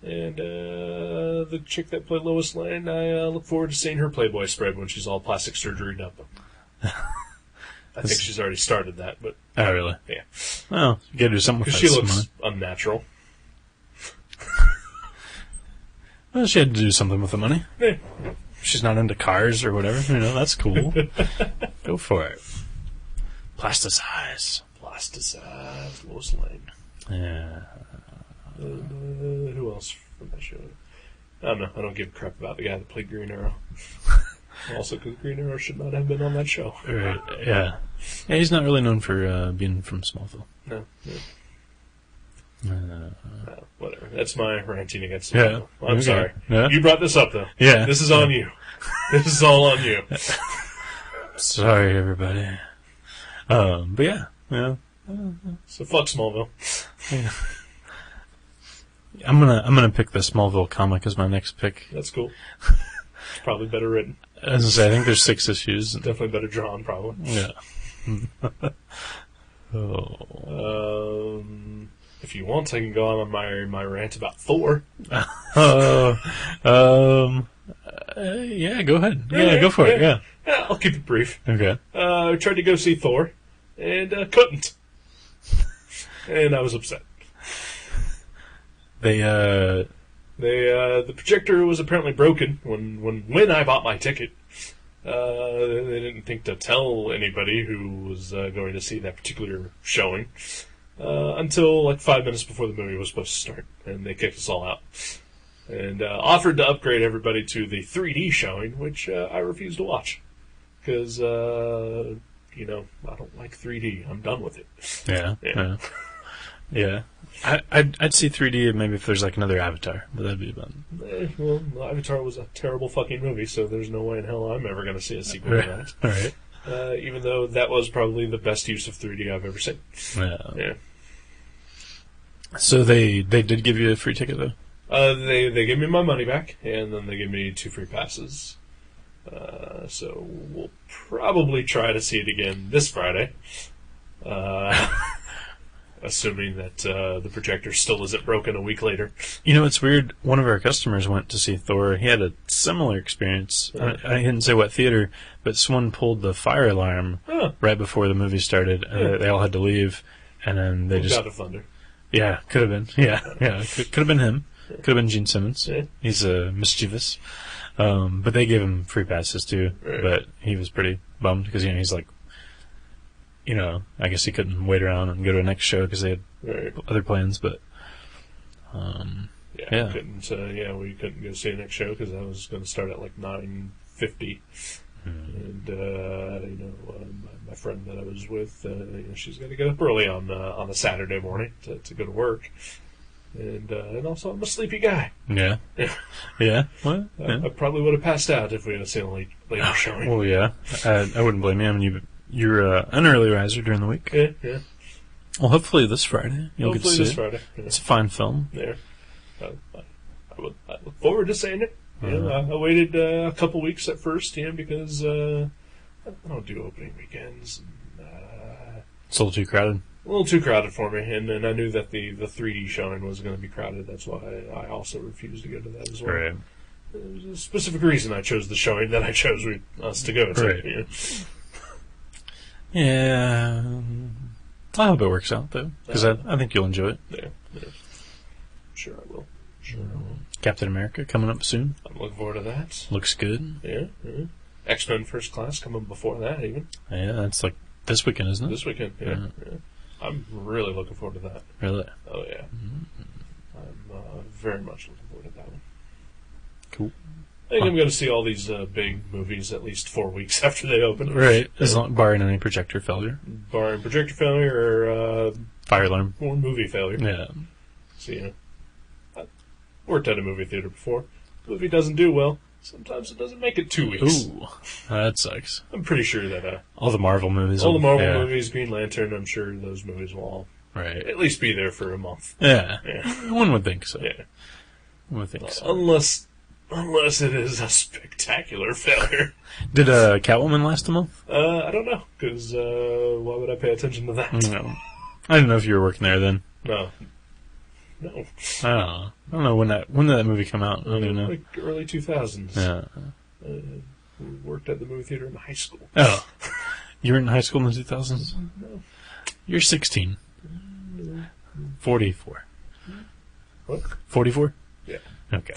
B: And the chick that played Lois Lane, I look forward to seeing her Playboy spread when she's all plastic surgery'd up. I think she's already started that, but
C: oh, really?
B: yeah.
C: Well, you gotta do something with
B: Because
C: that
B: she looks
C: money.
B: unnatural.
C: Well, she had to do something with the money.
B: Yeah.
C: She's not into cars or whatever. That's cool. Go for it. Plasticize.
B: Plasticized Lois Lane.
C: Yeah.
B: And, who else from that show? I don't know. I don't give a crap about the guy that played Green Arrow. Also, because Green Arrow should not have been on that show.
C: Right. Yeah. Yeah, he's not really known for being from Smallville.
B: No.
C: Uh,
B: Whatever. That's my ranting against
C: Yeah.
B: Smallville. I'm
C: Okay.
B: sorry.
C: Yeah.
B: You brought this up, though.
C: Yeah.
B: This is on you. This is all on you.
C: Sorry, everybody. But yeah.
B: So fuck Smallville.
C: I'm gonna pick the Smallville comic as my next pick.
B: That's cool. It's probably better written.
C: As I say, I think there's 6 issues.
B: Definitely better drawn, probably.
C: Yeah. Oh.
B: If you want, I can go on my rant about Thor.
C: Yeah, go ahead. Yeah, go for it. Yeah.
B: Yeah, I'll keep it brief.
C: Okay.
B: I tried to go see Thor, and couldn't. And I was upset.
C: They
B: The projector was apparently broken when I bought my ticket. They didn't think to tell anybody who was going to see that particular showing until like 5 minutes before the movie was supposed to start, and they kicked us all out. And offered to upgrade everybody to the 3D showing, which I refused to watch because I don't like 3D. I'm done with it.
C: Yeah. I'd see 3D maybe if there's like another Avatar, but that'd be about.
B: Well, Avatar was a terrible fucking movie, so there's no way in hell I'm ever going to see a sequel to that.
C: All right.
B: Even though that was probably the best use of 3D I've ever seen.
C: Yeah. So they did give you a free ticket though.
B: They gave me my money back, and then they gave me 2 free passes. So we'll probably try to see it again this Friday. Assuming that the projector still isn't broken a week later.
C: It's weird. One of our customers went to see Thor. He had a similar experience. I didn't say what theater, but someone pulled the fire alarm right before the movie started. They all had to leave, and then they just...
B: God of Thunder.
C: Yeah, could have been. Yeah. Could have been him. Could have been Gene Simmons.
B: Yeah.
C: He's mischievous. But they gave him free passes too.
B: Right.
C: But he was pretty bummed because he's like, I guess he couldn't wait around and go to the next show because they had other plans. But
B: yeah. We couldn't go see the next show because I was going to start at like 9:50, and my friend that I was with, she's got to get up early on a Saturday morning to go to work. And also, I'm a sleepy guy.
C: Yeah. Yeah. Well, yeah.
B: I probably would have passed out if we had seen a later showing.
C: Well, yeah. I wouldn't blame you. I mean, you're an early riser during the week.
B: Yeah.
C: Well, hopefully this Friday you'll get to see
B: this
C: it.
B: Friday. Yeah.
C: It's a fine film.
B: Yeah. I look forward to seeing it. I waited a couple weeks at first, because I don't do opening weekends.
C: It's a little too crowded.
B: A little too crowded for me, and then I knew that the 3D showing was going to be crowded. That's why I also refused to go to that as well.
C: Right.
B: There's a specific reason I chose the showing that I chose us to go to.
C: Right. Yeah. I hope it works out, though, because I think you'll enjoy it.
B: Yeah. Sure I will.
C: Captain America coming up soon.
B: I'm looking forward to that.
C: Looks good.
B: Yeah. X-Men First Class coming before that, even.
C: Yeah, that's like this weekend, isn't it?
B: This weekend, yeah. I'm really looking forward to that.
C: Really?
B: Oh, yeah. I'm very much looking forward to that one.
C: Cool.
B: I think I'm going to see all these big movies at least 4 weeks after they open.
C: Right. As long, barring any projector failure.
B: Barring projector failure or
C: Fire alarm.
B: or movie failure.
C: Yeah.
B: So, I worked at a movie theater before. The movie doesn't do well. Sometimes it doesn't make it 2 weeks.
C: Ooh. That sucks.
B: I'm pretty sure that
C: All the Marvel movies.
B: all the Marvel
C: yeah.
B: movies, Green Lantern, I'm sure those movies will all
C: Right.
B: at least be there for a month.
C: Yeah.
B: Yeah.
C: One would think so.
B: Yeah.
C: One would think so.
B: Unless it is a spectacular failure.
C: Did Catwoman last a month?
B: I don't know, because why would I pay attention to that?
C: No. I didn't know if you were working there then.
B: No.
C: I don't know when did that movie come out? I don't even know.
B: Like early 2000s.
C: Yeah.
B: We worked at the movie theater in high school.
C: Oh. You were in high school in the 2000s?
B: No.
C: You're 16. 44.
B: What?
C: 44?
B: Yeah.
C: Okay.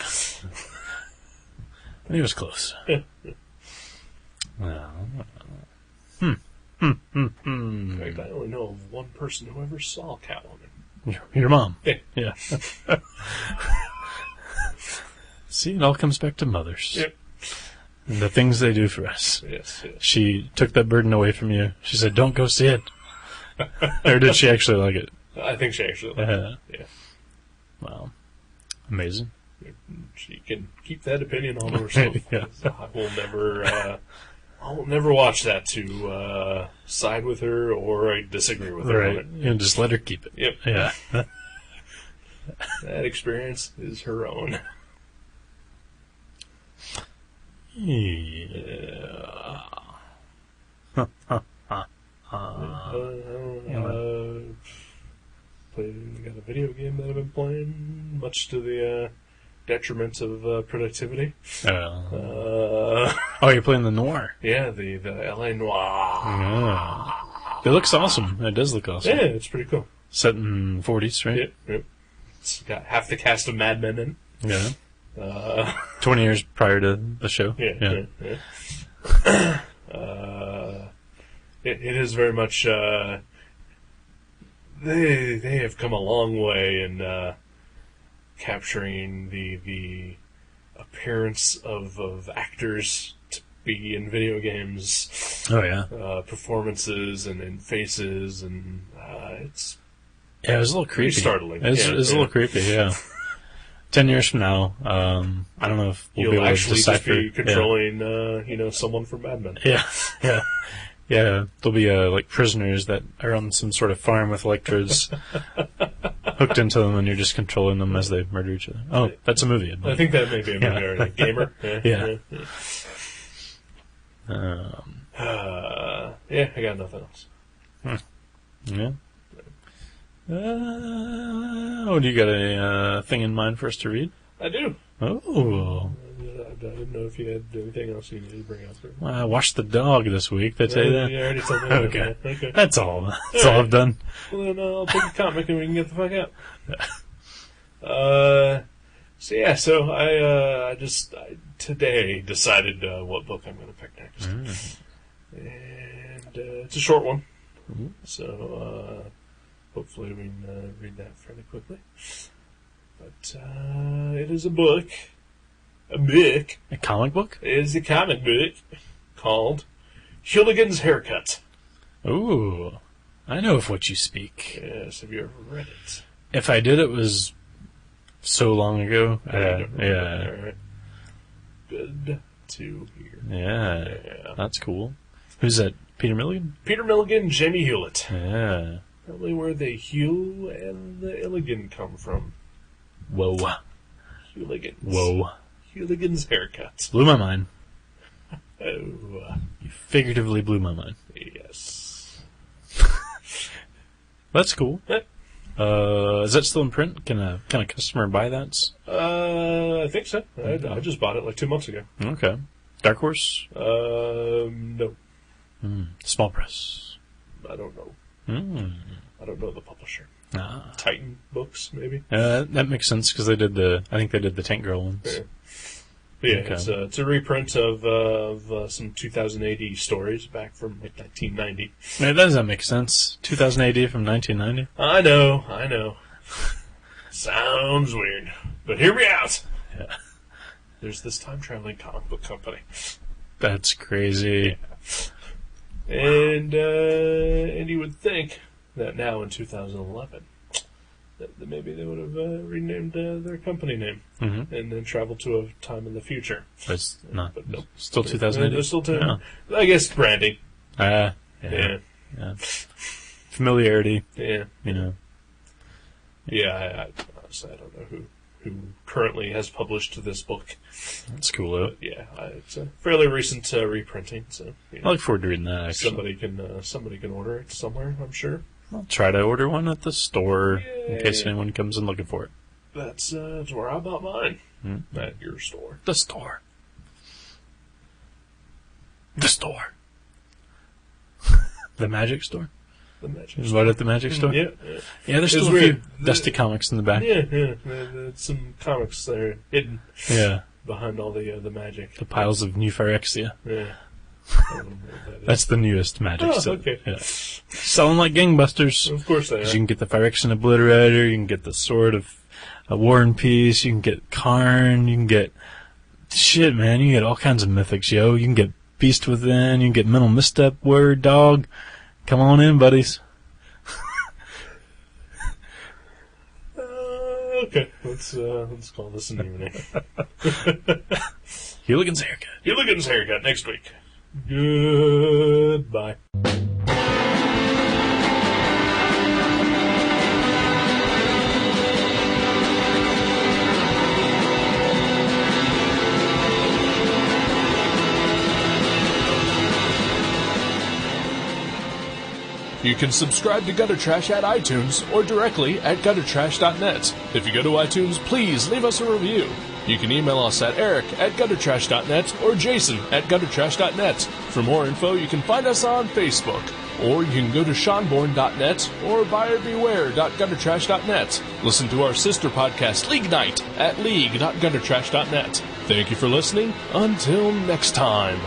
C: He was close. Well.
B: In fact, I only know of one person who ever saw Catwoman.
C: Your mom.
B: Yeah.
C: Yeah. See, it all comes back to mothers.
B: Yep.
C: And the things they do for us.
B: Yes.
C: She took that burden away from you. She said, don't go see it. Or did she actually like it?
B: I think she actually liked it. Yeah.
C: Wow. Amazing.
B: She can keep that opinion on herself.
C: Yeah.
B: I will never watch that to side with her or disagree with her on
C: Right.
B: it.
C: You know, just let her keep it.
B: Yep.
C: Yeah.
B: That experience is her own.
C: Yeah.
B: Got a video game that I've been playing, much to the detriment of productivity.
C: Oh, you're playing the Noir.
B: Yeah, the LA Noir.
C: Yeah. It looks awesome. It does look awesome.
B: Yeah, it's pretty cool.
C: Set in the 40s, right?
B: Yep. It's got half the cast of Mad Men in.
C: Yeah. 20 years prior to the show.
B: Yeah. It is very much. They have come a long way in capturing the appearance of actors to be in video games.
C: Oh, yeah.
B: Performances and faces, and it's
C: Yeah, it was a little creepy.
B: pretty startling.
C: It was a little creepy, yeah. 10 years from now, I don't know if we'll be
B: You'll
C: able to
B: actually just
C: decipher.
B: be controlling, someone from Mad Men.
C: Yeah. Yeah, there'll be like prisoners that are on some sort of farm with electrodes hooked into them, and you're just controlling them as they murder each other. Oh, that's a movie.
B: I think that may be a movie already. Gamer?
C: Yeah.
B: I got nothing else.
C: Yeah. Do you got a thing in mind for us to read?
B: I do.
C: Oh.
B: I didn't know if you had anything else you needed to bring up.
C: I washed the dog this week. Did I tell you that?
B: You already told me
C: Okay.
B: that. Okay.
C: That's all. That's all I've done.
B: Well, then I'll pick a comic and we can get the fuck out. So I today decided what book I'm going to pick next. And it's a short one.
C: Mm-hmm.
B: So hopefully we can read that fairly quickly. But it is a book. A
C: comic book?
B: It is a comic book called Hooligan's Haircut.
C: Ooh. I know of what you speak.
B: Yes, have you ever read it?
C: If I did, it was so long ago.
B: Yeah.
C: Yeah.
B: Right. Good to hear.
C: Yeah. That's cool. Who's that? Peter Milligan?
B: Peter Milligan, Jamie Hewlett.
C: Yeah.
B: Probably where the Hugh and the Illigan come from.
C: Whoa.
B: Hooligans.
C: Whoa.
B: Hooligan's Haircut.
C: Blew my mind.
B: Oh,
C: You figuratively blew my mind.
B: yes.
C: That's cool.
B: Yeah.
C: Is that still in print? Can a customer buy that?
B: I think so. I just bought it like 2 months ago.
C: Okay. Dark Horse?
B: No.
C: Small press.
B: I don't know.
C: Mm.
B: I don't know the publisher.
C: Ah.
B: Titan Books, maybe?
C: That makes sense because I think they did the Tank Girl ones.
B: Yeah. Yeah,
C: Okay.
B: it's a reprint of some 2000 AD stories back from like 1990.
C: That doesn't make sense. 2000 AD from 1990?
B: I know. Sounds weird, but hear me out.
C: Yeah.
B: There's this time-traveling comic book company.
C: That's crazy.
B: And you would think that now in 2011, that maybe they would have renamed their company name
C: Mm-hmm.
B: and then traveled to a time in the future.
C: But it's not.
B: But nope.
C: Still 2000 AD?
B: They're still
C: Yeah.
B: I guess branding.
C: Yeah.
B: Yeah.
C: Familiarity,
B: Yeah.
C: you know.
B: Yeah, I honestly, I don't know who currently has published this book.
C: That's cool, though.
B: But yeah, it's a fairly recent reprinting, so
C: I look forward to reading that, actually.
B: somebody can order it somewhere, I'm sure.
C: I'll try to order one at the store in
B: Yay.
C: case anyone comes in looking for it.
B: That's where I bought mine.
C: Hmm.
B: At your store.
C: The store. The store. The magic store?
B: The Magic
C: Is
B: Store.
C: what at the magic store?
B: Yeah.
C: Yeah, there's
B: It's
C: still a
B: weird.
C: few dusty comics in the back.
B: Yeah. There's some comics that are hidden
C: Yeah.
B: behind all the magic.
C: The piles of new Phyrexia.
B: Yeah. I don't know what that is.
C: That's the newest magic
B: Oh,
C: set.
B: okay.
C: Yeah. Selling like gangbusters.
B: Of course they
C: 'Cause
B: are.
C: you can get the Phyrexian Obliterator, you can get the Sword of War and Peace, you can get Karn, you can get... Shit, man, you can get all kinds of mythics, yo. You can get Beast Within, you can get Mental Misstep, Word, Dog. Come on in, buddies.
B: Okay, let's call this an evening.
C: Hooligan's Haircut.
B: Gilligan's Haircut next week. Goodbye. You can subscribe to Gutter Trash at iTunes or directly at guttertrash.net. If you go to iTunes, please leave us a review. You can email us at eric@guttertrash.net or jason@guttertrash.net. For more info, you can find us on Facebook. Or you can go to seanborn.net or buyerbeware.guttertrash.net. Listen to our sister podcast, League Night, at league.guttertrash.net. Thank you for listening. Until next time.